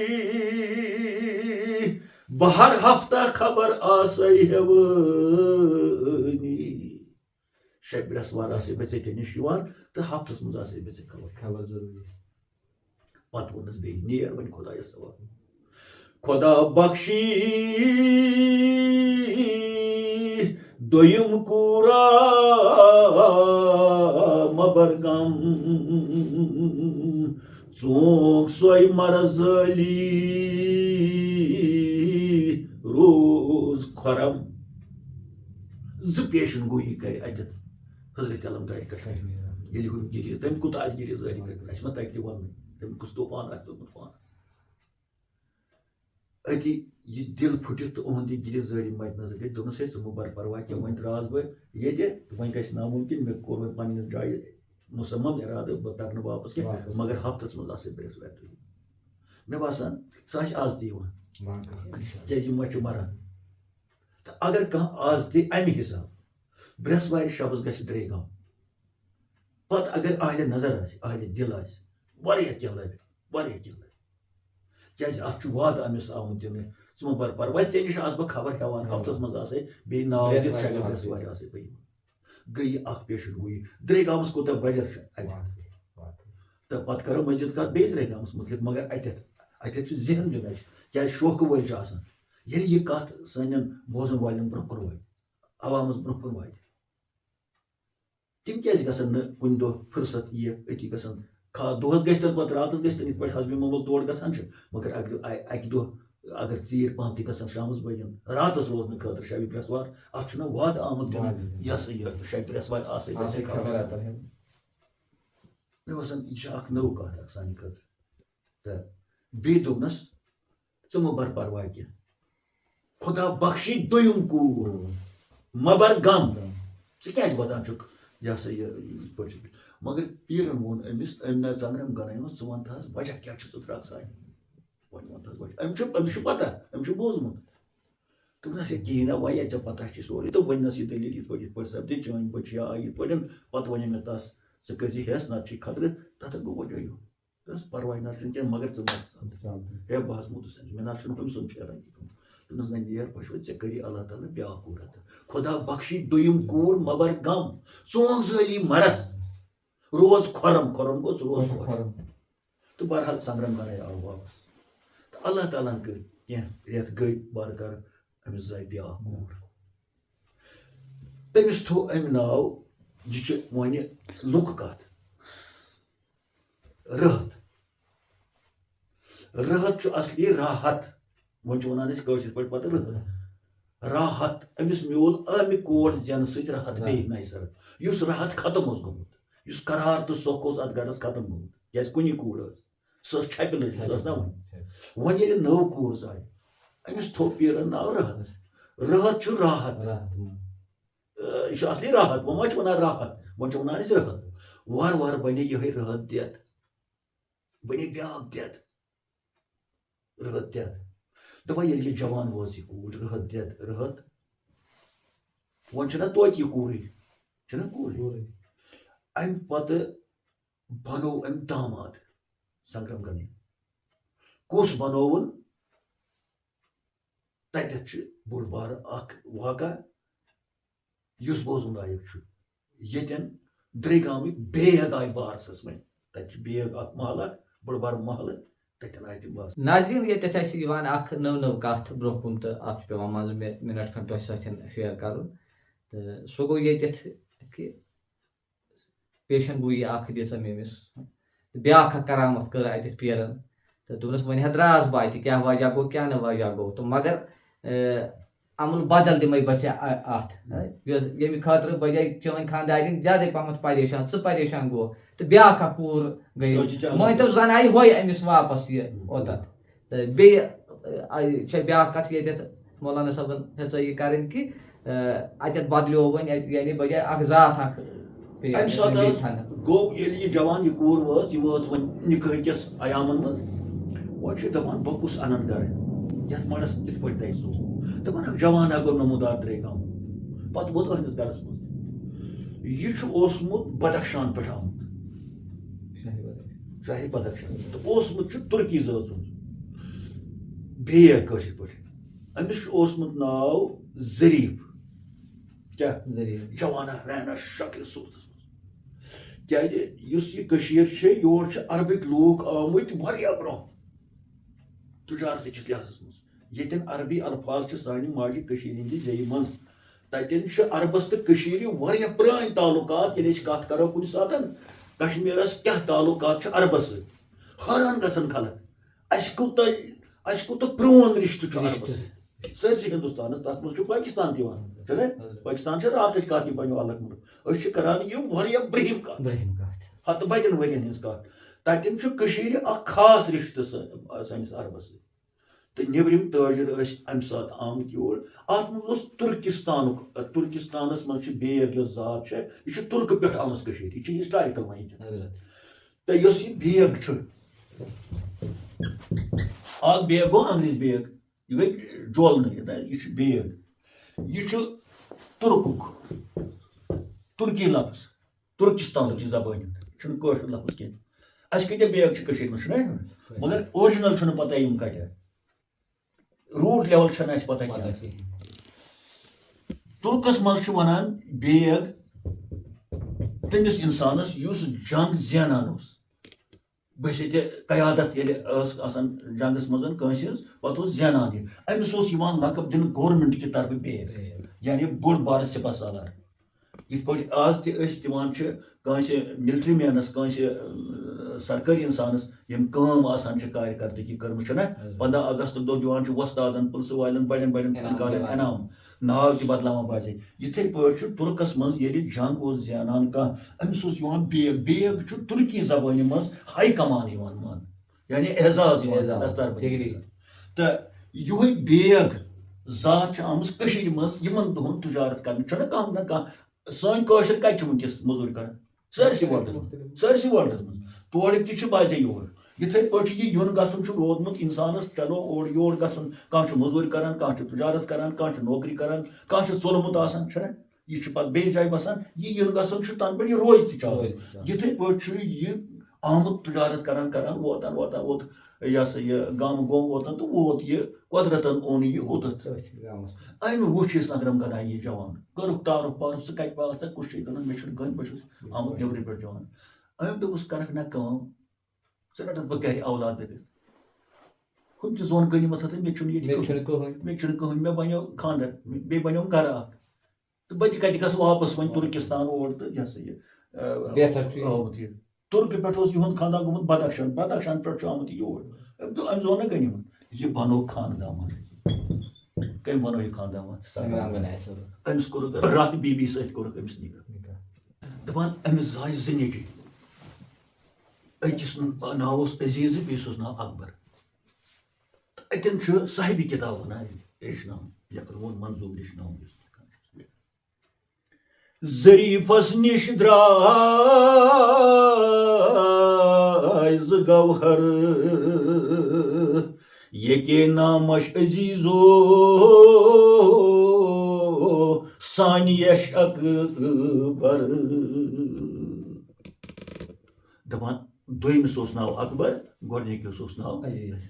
بہٕ ہر ہفتہ خبر آسے ہیوٲنی شبِ برٛٮ۪سوار آسے بہٕ ژےٚ نِش یِوان تہٕ ہفتس منٛز آسے بہٕ ژےٚ خبر ضروٗری پتہٕ ووٚننس بیٚیہِ نیر وۄنۍ خۄدایس سوال خۄدا بخشی دوٚیِم کوٗرا مبر غم ژوٚنگ سۄے مرضٲلی روز کھۄرم زٕ پیشن گویی کرِ اَتٮ۪تھ حضرت علمدارِ کشمیٖر ییٚلہِ ہُم گِری تٔمۍ کوٗتاہ آسہِ گِری زٲری کٔرمٕژ اَسہِ ما تَگہِ تہِ وَننُے تٔمۍ کُس تو پان آسہِ توٚرمُت پان أتی یہِ دِل پھُٹِتھ تہٕ اُہُنٛد یہِ گِری زٲری مَدِ نظر گٔے دوٚپنس ہے ژٕ مہٕ بر پرواے کینٛہہ وۄنۍ درٛاس بہٕ ییٚتہِ تہٕ وۄنۍ گژھِ نامُمکِن مےٚ کوٚر وۄنۍ پننِس جایہِ مُصمم اِرادٕ بہٕ ترنہٕ واپس کینٛہہ مگر ہفتس منٛز آسے برٛٮ۪سوارِ دۄہ مےٚ باسان سُہ آسہِ آز تہِ یِوان کیٛازِ یِم ما چھِ مران تہٕ اگر کانٛہہ آز تہِ اَمہِ حساب برٛٮ۪سوارِ شبس گژھِ 3 گام پتہٕ اگر اہلِ نظر آسہِ اہلِ دِل آسہِ واریاہ کینٛہہ لبہِ واریاہ کینٛہہ لبہِ کیٛازِ اَتھ چھُ وعدٕ أمِس آمُت دِنہٕ ژٕ مہٕ بر پرواے ژےٚ نِش آسہٕ بہٕ خبر ہٮ۪وان ہفتس منٛز آسے بیٚیہِ ناو دِتھ شبِ برٛٮ۪سوارِ آسے بہٕ یِوان گٔے یہِ اکھ پیشن گویی 3 گامس کوٗتاہ بجر چھُ اَتہِ تہٕ پتہٕ کرو مٔزیٖد کتھ بیٚیہِ 3 گامس مُتعلق مگر اَتٮ۪تھ چھُ ذہن دیُن اَسہِ کیٛازِ شوقہٕ وٲلۍ چھِ آسان ییٚلہِ یہِ کتھ سانٮ۪ن بوزن والٮ۪ن برونٛہہ کُن واتہِ عوامس برونٛہہ کُن واتہِ تِم کیٛازِ گژھن نہٕ کُنہِ دۄہ فٕرست یِیَکھ أتی گژھن دۄہس گژھِ تن پتہٕ راتس گژھِ تن یِتھ پٲٹھۍ حسبِ معموٗل تور گژھان چھِ مگر اکہِ دۄہ اگر ژیٖرۍ پہم تہِ گژھن شامس بٲگٮ۪ن راتس روزنہٕ خٲطرٕ شبِ برٛٮ۪سوار اتھ چھُنہ وعدٕ آمُت دِنہٕ یہِ ہسا یہِ شبِ برٛٮ۪سوارِ آسے مےٚ باسان یہِ چھِ اکھ نٔو کتھ اکھ سانہِ خٲطرٕ تہٕ بیٚیہِ دوٚپنس ژٕ مہٕ بر پرواے کینٛہہ خۄدا بخشی دوٚیِم کوٗر مبر غم ژٕ کیٛازِ واتان چھُکھ یہِ ہسا یہِ یِتھ پٲٹھۍ چھُ مگر پیٖرن ووٚن أمِس أمۍ نہ ژنٛگرم گرٲے منٛز ژٕ وَن تھَس وجہ کیٛاہ چھُ ژٕ درٛاکھ وۄنۍ وَن تھَس وجہ أمِس چھُ پتہ أمِس چھُ بوٗزمُت دوٚپنس ہے کِہیٖنۍ نہ وۄنۍ ژےٚ پتہ چھِ سورُے تہٕ ؤنِنَس یہِ دٔلیٖل یِتھ پٲٹھۍ سپدے چٲنۍ بٔچی آیہِ یِتھ پٲٹھۍ پتہٕ وَنے مےٚ تَس ژٕ کٔرۍ زِ ہٮ۪س نتہٕ چھُے خطرٕ تتھ گوٚو وجہ یہِ دوٚپنس پرواے نہ چھُنہٕ کینٛہہ مگر ژٕ ہے بہٕ حظ موٚدُس مےٚ نہ چھُنہٕ ہُمۍ سُنٛد پھیران دوٚپنس نہ نیر پشوٲے ژےٚ کٔری اللہ تعالیٰ بیٛاکھ کوٗر اَتھ خۄدا بخشی دوٚیِم کوٗر مبر غم ژوٚنگ زٲلی مرس روز کھۄرم گوٚو ژٕ روز کھۄرم تہٕ بہرحال سنگرم گرے آو واپس تہٕ اللہ تعالیٰ ہن کٔرۍ کینٛہہ رٮ۪تھ گٔے بارکار أمِس زاے بیٛاکھ کوٗر أمِس تھوٚو أمۍ ناو یہِ چھِ وۄنۍ لُکہٕ کتھ رٲحت چھُ اصلی راحت وۄنۍ چھِ وَنان أسۍ کٲشِر پٲٹھۍ پَتہٕ راحت أمِس میوٗل اَمہِ کوٹ زینہٕ سۭتۍ راحت بیٚیہِ نَیہِ سَرٕ یُس راحت ختم اوس گوٚمُت یُس قرار تہٕ سۄکھ اوس اَتھ گَرَس ختم گوٚمُت کیٛازِ کُنی کوٗر ٲس سۄ ٲس چھَپہِ لٔجمٕژ ٲس نا وۄنۍ ییٚلہِ نٔو کوٗر زاے أمِس تھوٚو پیٖرَن ناو راحت راحت چھُ راحت یہِ چھُ اَصلی راحت وۄنۍ ما چھِ وَنان راحت وۄنۍ چھِ وَنان أسۍ راحت وارٕ وارٕ بَنے یِہوٚے راحت دٮ۪د بَنے بیٛاکھ دٮ۪د راحت دٮ۪د دَپان ییٚلہِ یہِ جوان وٲژ یہِ کوٗر راحت دٮ۪د راحت وۄنۍ چھُنہ توتہِ یہِ کوٗرٕے چھُنہ کوٗرٕے اَمہِ پَتہٕ بَنوو أمۍ داماد سنگرام گنی کُس بَنووُن تَتٮ۪تھ چھُ بوٚڑ بارٕ اکھ واقعہ یُس بوزُن لایق چھُ ییٚتٮ۪ن درٛے گامٕکۍ بیگ آیہِ بارسَس منٛز تَتہِ چھُ بیگ اکھ محلہٕ اکھ بوٚڑ بارٕ محلہٕ تَتٮ۪ن آیہِ تِم بارس ناظریٖن ییٚتٮ۪تھ اَسہِ یِوان اکھ نٔو کَتھ برونٛہہ کُن تہٕ اَتھ چھُ پیٚوان منٛزٕ مےٚ مِنٹ کھنٛڈ تۄہہِ سۭتۍ شِیر کَرُن تہٕ سُہ گوٚو ییٚتٮ۪تھ کہِ پیشن گویی اکھ دِژ أمۍ أمِس تہٕ بیٛاکھ اکھ کرامت کٔر اَتٮ۪تھ پیرَن تہٕ دوٚپنَس وۄنۍ ہا درٛاس بہٕ اَتہِ کیٛاہ وجہ گوٚو کیٛاہ نہٕ وجہ گوٚو تہٕ مگر عمل بدل دِمَے بَسے اَتھ یۄس ییٚمہِ خٲطرٕ بَجے چٲنۍ خاندارٮ۪ن زیادَے پَہمَتھ پریشان ژٕ پریشان گوٚو تہٕ بیٛاکھ اکھ کوٗر گٔے مٲنۍتو زَن آیہِ ہۄے أمِس واپَس یہِ اوٚتَتھ تہٕ بیٚیہِ چھےٚ بیٛاکھ کَتھ ییٚتٮ۪تھ مولانا صٲبَن ہیٚژے یہِ کَرٕنۍ کہِ اَتٮ۪تھ بدلیو وۄنۍ اَتہِ یعنی بَجے اکھ ذات اکھ اَمہِ ساتہٕ حظ گوٚو ییٚلہِ یہِ جوان یہِ کوٗر وٲژ یہِ وٲژ وۄنۍ نِکٲح کِس عیامَن منٛز وۄنۍ چھِ دَپان بہٕ کُس اَنَن گَرٕ یَتھ مَنٛڈَس کِتھ پٲٹھۍ تَگہِ سوٗ دَپان اکھ جوان اکھ گوٚو نموٗدار درٛے گام پَتہٕ ووت أہنٛدِس گَرَس منٛز یہِ چھُ اوسمُت بدخشان پٮ۪ٹھ آمُت شاہی بدخشان تہٕ اوسمُت چھُ تُرکی زٲژ ہُنٛد بیگ کٲشِر پٲٹھۍ أمِس چھُ اوسمُت ناو ظریٖف کیٛاہ جوانا رہنا شکلہِ صوٗرتَس منٛز کیٛازِ یُس یہِ کٔشیٖر چھِ یور چھِ عربٕکۍ لوٗکھ آمٕتۍ واریاہ برونٛہہ تُجارتٕکِس لحاظَس منٛز ییٚتٮ۪ن عربی الفاظ چھِ سانہِ ماجہِ کٔشیٖرِ ہِنٛدِ زیٚیہِ منٛز تَتٮ۪ن چھِ عربَس تہٕ کٔشیٖرِ واریاہ پرٛٲنۍ تعلُقات ییٚلہِ أسۍ کَتھ کَرو کُنہِ ساتہٕ کشمیٖرَس کیٛاہ تعلُقات چھِ عربَس سۭتۍ حٲران گژھن خلق اَسہِ کوٗتاہ پرٛون رِشتہٕ چھُ عربَس سۭتۍ سٲرسٕے ہِندُستانَس تَتھ منٛز چھُ پٲکِستان تہِ یِوان چھُنہ پٲکِستان چھِ راتٕچ کَتھ یہِ بَنیو الگ مُلک أسۍ چھِ کَران یہِ واریاہ برٛہِم کَتھ ہَتہٕ بَدٮ۪ن ؤرۍیَن ہِنٛز کَتھ تَتٮ۪ن چھُ کٔشیٖرِ اکھ خاص رِشتہٕ سٲنِس عربَس سۭتۍ تہٕ نیٚبرِم تٲجِر ٲسۍ اَمہِ ساتہٕ آمٕتۍ یور اَتھ منٛز اوس تُرکِستانَس منٛز چھِ بیگ یۄس ذات چھےٚ یہِ چھِ تُرکہٕ پٮ۪ٹھ آمٕژ کٔشیٖرِ یہِ چھِ ہِسٹارِکَل وۄنۍ ییٚتہِ تہٕ یۄس یہِ بیگ چھُ اکھ بیگ گوٚو انٛگریٖز بیگ یہِ گٔے جولنہٕ یہِ چھُ بیگ یہِ چھُ تُرکُک تُرکی لفظ تُرکِستانُک یہِ زبٲنۍ یہِ چھُنہٕ کٲشُر لفظ کینٛہہ اَسہِ کۭتیاہ بیگ چھِ کٔشیٖرِ منٛز چھُنہ مگر اورجِنَل چھُنہٕ پَتہ یِم کَتہِ روٗٹ لیوَل چھَنہٕ اَسہِ پَتہ کینٛہہ تُرکَس منٛز چھُ وَنان بیگ تٔمِس اِنسانَس یُس جنٛگ زینان اوس بٔسۍ ییٚتہِ قیادت ییٚلہِ ٲس آسان جنٛگَس منٛز کٲنٛسہِ ہٕنٛز پَتہٕ اوس زینان یہِ أمِس اوس یِوان لقب دِنہٕ گورمٮ۪نٛٹ کہِ طرفہٕ بیگ یعنی بوٚڑ بارٕ سِپاہ سالار یِتھ پٲٹھۍ آز تہِ أسۍ دِوان چھِ کٲنٛسہِ مِلٹرٛی مینَس کٲنٛسہِ سرکٲری اِنسانَس یِم کٲم آسان چھِ کارکردگی کٔرمٕژ چھَنہ 15 اگست دۄہ دِوان چھِ وۄستادَن پُلسہٕ والٮ۪ن بَڑٮ۪ن فنکارَن انعام ناو تہِ بدلاوان باضے یِتھَے پٲٹھۍ چھُ تُرکَس منٛز ییٚلہِ جنٛگ اوس زینان کانٛہہ أمِس اوس یِوان بیگ چھُ تُرکی زبٲنہِ منٛز ہاے کمان یِوان ماننہٕ یعنی اعزاز یِوان دستاربندی تہٕ یِہوٚے بیگ ذات چھِ آمٕژ کٔشیٖرِ منٛز یِمن دۄہَن تُجارت کَرنہٕ چھُنہ کانٛہہ نہ کانٛہہ سٲنۍ کٲشِر کَتہِ چھِ وٕنکیٚس موٚزوٗرۍ کَران سٲرسٕے وٲلڈَس منٛز تورٕ تہِ چھِ باضے یور یِتھَے پٲٹھۍ چھُ یہِ یُن گژھُن چھُ روٗدمُت اِنسانَس چلو اورٕ یور گژھُن کانٛہہ چھُ موٚزوٗرۍ کَران کانٛہہ چھُ تُجارت کَران کانٛہہ چھُ نوکری کَران کانٛہہ چھُ ژوٚلمُت آسان چھُنہ یہِ چھُ پَتہٕ بیٚیِس جایہِ بَسان یہِ یُن گژھُن چھُ تَنہٕ پٮ۪ٹھ یہِ روزِ تہِ چلو یِتھَے پٲٹھۍ چھُ یہِ آمُت تُجارت کَران ووتان ووت یہِ ہسا یہِ گامہٕ گوٚو ووتان تہٕ ووت یہِ قۄدرَتَن اوٚن یہِ اوٚتَتھ أمۍ وٕچھ یہِ سنگرم گنایی یہِ جوان کٔرٕکھ تعارُف پارُف ژٕ کَتہِ پاس ژےٚ کُس چھُے کٕنان مےٚ چھُنہٕ کٕہٕنۍ بہٕ چھُس آمُت نیٚبرٕ پٮ۪ٹھ جوان أمۍ دوٚپُس کَرَکھ نہ کٲم ژٕ رَٹَکھ بہٕ گَرِ اولاد دٔپِتھ ہُم تہِ زوٚن غنیٖمت ہَتھ مےٚ چھُنہٕ ییٚتہِ کٕہٕنۍ مےٚ بَنیو خاندر بیٚیہِ بَنیوم گرٕ اکھ تہٕ بہٕ تہِ کَتہِ گژھٕ واپَس وۄنۍ تُرکِستان اور تہٕ یہِ ہسا یہِ آمُت یہِ تُرکہِ پٮ۪ٹھ اوس یِہُنٛد خاندان گوٚمُت بدخشان پٮ۪ٹھ چھُ آمُت یہِ یور أمۍ زون نہ غنیٖمت یہ بنو خاندان کم بنو یہ خاندان سنگرام گنائی صاحب أمس کوٚرُکھ راتھ بی بی سۭتۍ کوٚرُکھ أمِس نِکاح دَپان أمِس زاے زٕ نیٚچِوۍ أکِس ناو اوس عزیٖز بیٚیِس اوس ناو اکبر تہٕ اَتٮ۪ن چھُ صاحبِ کِتاب وَنان لیٚچھناوُن لیکھنووُن منظوٗر لیٚچھناوُن ظریٖفس نِش درٛاے زٕ گوہر ییٚکے نامش عزیٖزو سانہِ یش اکبر دَپان دوٚیمِس اوس ناو اکبر گۄڈنِکِس اوس ناو عزیٖز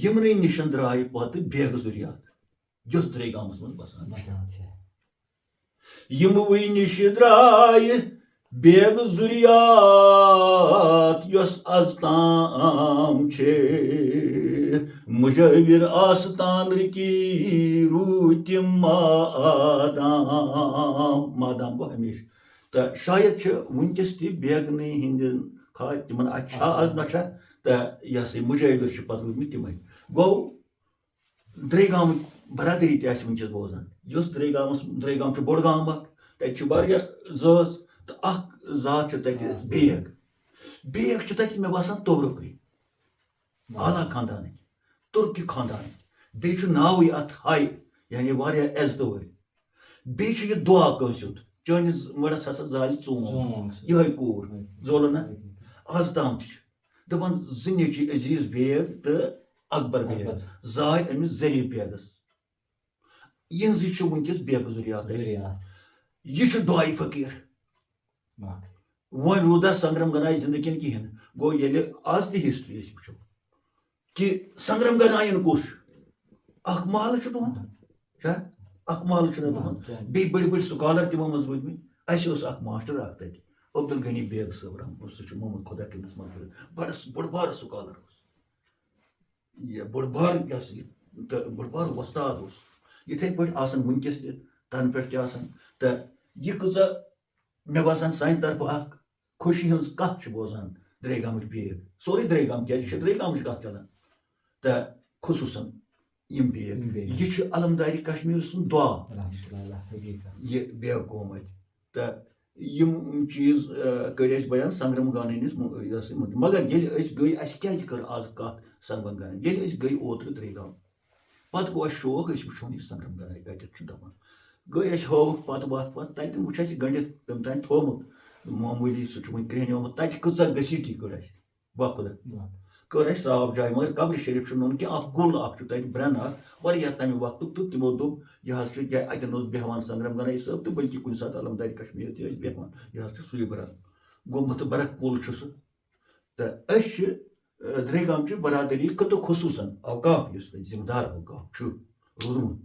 یِمنٕے نِشن درٛاے پتہٕ بیگہٕ ضُریات یۄس درے گامس منٛز بسان چھِ یِموٕے نِش درٛاے بیگہٕ ضُریات یۄس از تام چھِ مُجٲوِر آستانٕکی روٗدۍ تِم مادام گوٚو ہمیشہِ تہٕ شاید چھِ وٕنکیٚس تہِ بیگنٕے ہِنٛدٮ۪ن تِمن اَتہِ چھا آز نہ چھا تہٕ یہِ ہسا مُجٲوِر چھِ پتہٕ روٗدمٕتۍ تِمے گوٚو درے گامٕکۍ برادری تہِ آسہِ وٕنکیٚس بوزان یۄس درے گام چھُ بوٚڑ گام اکھ تَتہِ چھِ واریاہ زٲژ تہٕ اکھ ذات چھِ تَتہِ بیگ چھِ تَتہِ مےٚ باسان توبرُکٕے اعلیٰ خاندانٕکۍ تُرکی خاندانٕکۍ بیٚیہِ چھُ ناوٕے اَتھ ہاے یعنی واریاہ عزتہٕ وٲلۍ بیٚیہِ چھُ یہِ دُعا کٲنٛسہِ ہُنٛد چٲنِس مٕڑس ہسا زالہِ ژوٗنٛگ یِہوے کوٗر زولُن نہ آز تام تہِ چھُ دَپان زٕ نیٚچِوۍ عزیٖز بیگ تہٕ اکبر بیگ زاے أمِس ظریٖف بیگس یِہنٛزٕے چھِ وٕنکیٚس بیگہٕ ضُریات یہِ چھُ دُعایہِ فقیٖر وۄنۍ روٗدا سنگرم گنایی زندگی نہٕ کِہینۍ گوٚو ییٚلہِ آز تہِ ہسٹری أسۍ وٕچھو کہِ سنگرم گناین کُس چھُ اکھ محلہٕ چھُ تُہُنٛد چھا اکھ محلہٕ چھُنہ تُہُنٛد بیٚیہِ بٔڑۍ بٔڑۍ سُکالر تِمو منٛز وٲتمٕتۍ اَسہِ اوس اکھ ماسٹر اکھ تَتہِ عبدالغنی بیگ صٲب رحمت سُہ چھُ محمد خۄدا کٔرِنس مغفرت بوٚڑ بارٕ سُکالر اوس یہِ بوٚڑ بارٕ یہِ ہسا یہِ تہٕ بوٚڑ بارٕ وۄستاد اوس یِتھٕے پٲٹھۍ آسان وٕنکیٚس تہِ تَنہٕ پٮ۪ٹھ تہِ آسان تہٕ یہِ کۭژاہ مےٚ باسان سانہِ طرفہٕ اکھ خوشی ہٕنٛز کتھ چھِ بوزان درے گامٕکۍ بیگ سورُے درے گام کیازِ یہِ چھِ درے گامٕچ کتھ چلان تہٕ خصوٗصن یِم بیگ یہِ چھُ علمدارِ کشمیٖر سُنٛد دُعا یہِ بیگ قوم اَتہِ تہٕ یِم چیٖز کٔرۍ اَسہِ بیان سنگرم گانٕنِس مگر ییٚلہِ أسۍ گٔے اَسہِ کیازِ کٔر آز کتھ سنگرم گانٕچ ییٚلہِ أسۍ گٔے اوترٕ درے گام پتہٕ گوٚو اَسہِ شوق أسۍ وٕچھون یہِ سنگرم گنایی کتٮ۪تھ چھُ دپان گٔے اَسہِ ہٲوٕکھ پتہٕ وتھ تتٮ۪ن وٕچھ اَسہِ گٔنڈِتھ تٔمۍ تانۍ تھوٚومُت معموٗلی سُہ چھُ وۄنۍ کرٛہنیومُت تتہِ کۭژاہ گٔژھِٹی کٔر اَسہِ باخدا کٔر اَسہِ صاف جاے مگر قبرِ شریٖف چھُنہٕ وَنُن کینٛہہ اکھ کُل اکھ چھُ تَتہِ برٛٮ۪ن اکھ واریاہ تَمہِ وقتُک تہٕ تِمو دوٚپ یہِ حظ چھُ اَتٮ۪ن اوس بیٚہوان سنگرم گنایی صٲب تہٕ بٔلکہِ کُنہِ ساتہٕ علمدارِ کشمیٖر تہِ ٲسۍ بیٚہوان یہِ حظ چھُ سُے بران گوٚو مُتبرک کُل چھُ سُہ تہٕ أسۍ چھِ درے گامچہِ برادری تہٕ خصوٗصن اوقاف یُس تَتہِ ذمہٕ دار اوقاف چھُ روٗدمُت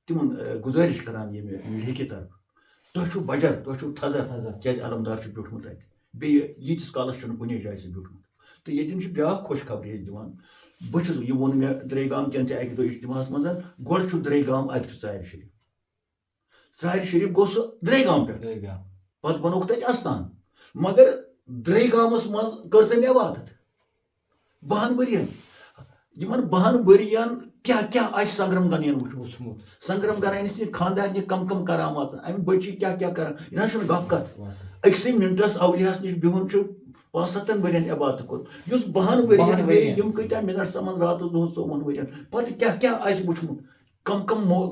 تِمن گُزٲرِش کران ییٚمہِ میٖڈیا کہِ طرفہٕ تُہۍ چھِو بجر تُہۍ چھِو تھزر کیازِ علمدار چھُ بیوٗٹھمُت اَتہِ بیٚیہِ ییٖتِس کالس چھُنہٕ کُنی جایہِ سُہ بیوٗٹھمُت تہٕ ییٚتٮ۪ن چھِ بیاکھ خۄش خبری أسۍ دِوان بہٕ چھُس یہِ ووٚن مےٚ درے گام کٮ۪ن تہِ اَکہِ دۄہ اجتماعس منٛز گۄڈٕ چھُ درے گام اَدٕ چھُ ژارِ شریٖف گوٚو سُہ درے گام پٮ۪ٹھ پتہٕ بنووُکھ تَتہِ اَستان مگر درے گامس منٛز کٔر تٔمۍ عبادت 10 ؤرین یِمن 10 ؤرین کیٛاہ کیٛاہ آسہِ سنگرم گناین وٕچھمُت سنگرم گنایی سٕنٛدِ خاندارنہِ کم کرامات اَمہِ بٔچی کیٛاہ کیٛاہ کران یہِ نہ چھُنہٕ گپ کتھ أکسٕے مِنٹس اولِیاہس نِش بِہُن چھُ 5-7 ؤرین عبادت کوٚرمُت یُس 10 ؤرین بیٚیہِ یِم کۭتیاہ مِنٹ سمان راتس دۄہس 4 ؤرین پتہٕ کیٛاہ کیٛاہ آسہِ وٕچھمُت کم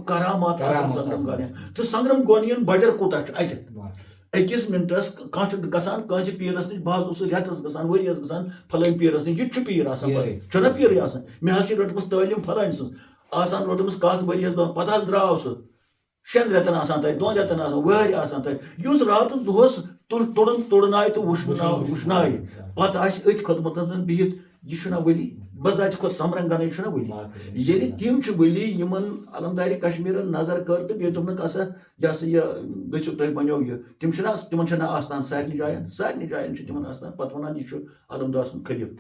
کرامات آسان سنگرم گناین تہٕ سنگرم گونین بجر کوٗتاہ چھُ اَتہِ أکِس مِنٹس کانٛہہ چھُ گژھان کٲنٛسہِ پیٖرس نِش بہٕ حظ اوسُس رٮ۪تس گژھان ؤریس گژھان پھلٲنۍ پیٖرس نِش یہِ تہِ چھُ پیٖر آسان چھُنہ پیٖرٕے آسان مےٚ حظ چھِ رٔٹمٕژ تعلیٖم پھلٲنۍ سٕنٛز آسان رٔٹمٕژ کتھ ؤریس دۄہ پتہٕ حظ درٛاو سُہ 6 رٮ۪تن آسان تَتہِ 2 رٮ۪تن آسان وٲرۍ آسان تَتہِ یُس راتس دۄہس تُڑنایہِ تہٕ وٕشنایہِ پتہٕ آسہِ أتھۍ خدمتس منٛز بِہِتھ یہِ چھُنہ ؤلی بذاتہِ کھۄتہٕ سنگرم گنایی چھُنہ ؤلی ییٚلہِ تِم چھِ ؤلی یِمن علمدارِ کشمیٖرن نظر کٔر تہٕ بیٚیہِ دوٚپنکھ ہسا یہِ ہسا یہِ گٔژھِو تُہۍ بنیو یہِ تِمن چھِنہ آستان سارنٕے جاین چھِ تِمن آستان پتہٕ ونان یہِ چھُ علمدار سُنٛد خلیٖف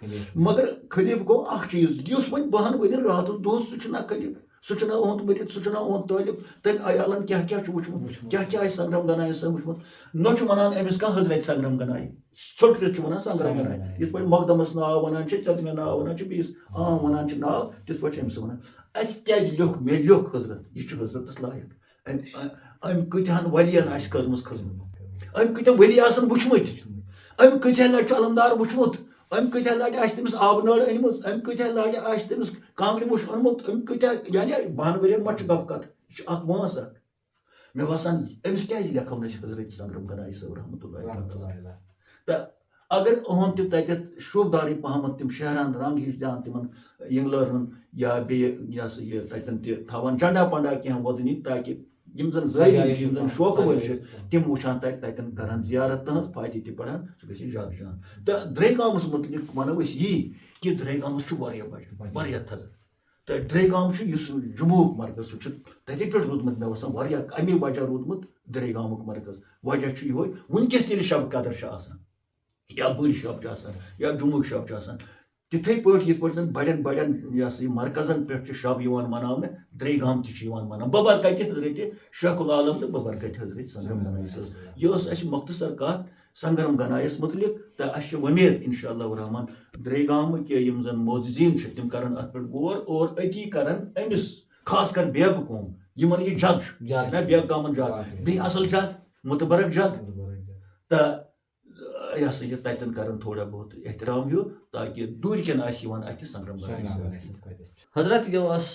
مگر خلیٖف گوٚو اکھ چیٖز یُس وۄنۍ 10 ؤرین راتس دۄہس سُہ چھُنہ خلیٖف سُہ چھُنہ اُہُنٛد مٔرِتھ سُہ چھُنہ اُہُنٛد طٲلب تٔمۍ عیالَن کیٛاہ کیٛاہ چھُ وٕچھمُت کیٛاہ کیٛاہ آسہِ سنگرام گنایی صٲب وٕچھمُت نہ چھُ وَنان أمِس کانٛہہ حضرت سنگرام گنایی ژھوٚٹرِتھ چھُ وَنان سنگرام گنایی یِتھ پٲٹھۍ مۄقدمَس ناو وَنان چھِ ژےٚ مےٚ ناو وَنان چھِ بیٚیِس عام وَنان چھِ ناو تِتھ پٲٹھۍ چھِ أمِس وَنان اَسہِ کیٛازِ لیوٚکھ مےٚ لیوٚکھ حضرت یہِ چھُ حضرتَس لایق أمۍ کۭتِہَن ؤلِیَن آسہِ کٔرمٕژ خٔدمت أمۍ کۭتیاہ ؤلی آسَن وٕچھمٕتۍ أمۍ کۭتیاہ لَٹہِ چھُ علمدار وٕچھمُت أمۍ کۭتیاہ لَٹہِ آسہِ تٔمِس آبہٕ نٲر أنمٕژ أمۍ کۭتیاہ لَٹہِ آسہِ تٔمِس کانٛگرِ مُش اوٚنمُت أمۍ کۭتیاہ یعنی بہَن ؤرۍیَن ما چھِ گَپ کَتھ یہِ چھُ اکھ وٲنٛس اکھ مےٚ باسان أمِس کیٛازِ لیکھو نہٕ أسۍ حضرت سنگرام گنایی صٲب رحمتہ اللہ تہٕ اگر أہُنٛد تہِ تَتٮ۪تھ شوٗبدارٕے پَہمَتھ تِم شہران رنٛگ ہِش دِہان تِمن ینٛگلٲرنن یا بیٚیہِ یہِ ہسا یہِ تَتٮ۪ن تہِ تھاوان جنڈا پنڈا کینٛہہ وۄدنہِ تاکہِ یِم زن زٲہِد چھِ یِم زن شوقہٕ وٲلۍ چھِ تِم وٕچھان تَتٮ۪ن کران زیارت تٕہٕنٛز فاتحہ تہِ پران سُہ گژھِ زیادٕ جان تہٕ درٛے گامَس مُتعلِق وَنو أسۍ یی کہِ درٛے گامَس چھُ واریاہ بَجہِ واریاہ تھزٕ تہٕ درٛے گام چھُ یُس جموٗہُک مرکز سُہ چھُ تَتہِ پٮ۪ٹھ روٗدمُت مےٚ باسان واریاہ اَمے وجہ روٗدمُت درٛے گامُک مرکز وجہ چھُ یِہوے وٕنکیٚس ییٚلہِ شب قدر چھِ آسان یا بٔڑۍ شب چھِ آسان یا جمعُک شب چھُ آسان تِتھٕے پٲٹھۍ یِتھ پٲٹھۍ زن بڑٮ۪ن بڑٮ۪ن یہِ ہسا یہِ مرکزن پٮ۪ٹھ چھِ شب یِوان مناونہٕ درٛے گام تہِ چھِ یِوان مناونہٕ ببرکتہِ حضرت شیخ العالم تہٕ ببرکتہِ حضرت سنگرام گنایی صٲب یہِ ٲس اَسہِ مۄختصر کَتھ سنگرام گنایَس مُتعلِق تہٕ اَسہِ چھِ وۄمید اِنشاء اللہ الرحمان درٛے گامٕکۍ یِم زن موزیٖن چھِ تِم کرن اَتھ پٮ۪ٹھ غور اور أتی کرن أمِس خاص کر بیگہٕ قوم یِمن یہِ جد چھُ بیگہٕ گامن جد بیٚیہِ اَصٕل جد مُتبرک جد تہٕ یہِ ہسا یہِ تَتٮ۪ن کرن تھوڑا بہت احترام ہیوٗ تاکہِ دوٗرِ کٮ۪ن آسہِ یِوان اَتھِ سنگرام گنایی صٲب حضرت یہِ ٲس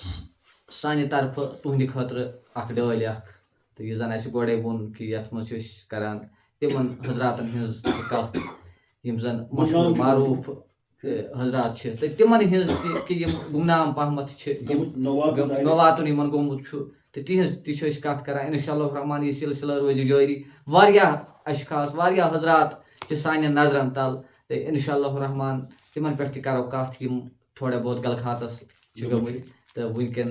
سانہِ طرفہٕ تُہنٛدِ خٲطرٕ اکھ ڈٲلۍ اکھ تہٕ یہِ زن اَسہِ گۄڈے ووٚن کہِ یتھ منٛز چھِ أسۍ کران تِمن حضراتن ہٕنٛز کتھ یِم زن مشہوٗر معروٗف حضرات چھِ تہٕ تِمن ہٕنٛز تہِ کہِ یِم گمنام پہمتھ چھِ مےٚ واتُن یِمن گوٚمُت چھُ تہٕ تِہنٛز تہِ چھِ أسۍ کتھ کران اِنشاء اللہ الرحمان یہِ سلسلہٕ روزِ جٲری واریاہ اشخاص واریاہ حضرات چھِ سانٮ۪ن نظرن تل تہٕ اِنشاء اللہ الرحمان تِمن پٮ۪ٹھ تہِ کرو کتھ یِم تھوڑا بہت غلخاتس چھِ گٔمٕتۍ تہٕ وٕنکٮ۪ن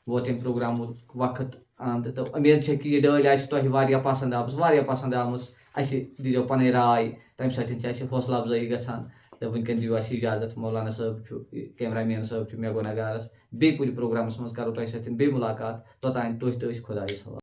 ووت اَمہِ پروگرامُک وقت اَنٛد تہٕ اُمید چھےٚ کہِ یہِ ڈٲلۍ آسہِ تۄہہِ واریاہ پسنٛد آمٕژ اَسہِ دیٖزیو پنٕنۍ راے تمہِ سۭتۍ چھِ اَسہِ حوصلہٕ افضٲیی گژھان تہٕ وٕنکٮ۪ن دِیِو اَسہِ اِجازت مولانا صٲب چھُ کیمرا مین صٲب چھُ مےٚ گۄناہ گارس بیٚیہِ کُنہِ پروگرامس منٛز کرو تۄہہِ سۭتۍ بیٚیہِ مُلاقات توٚتانۍ تُہۍ تہٕ أسۍ خۄدایَس حوالہٕ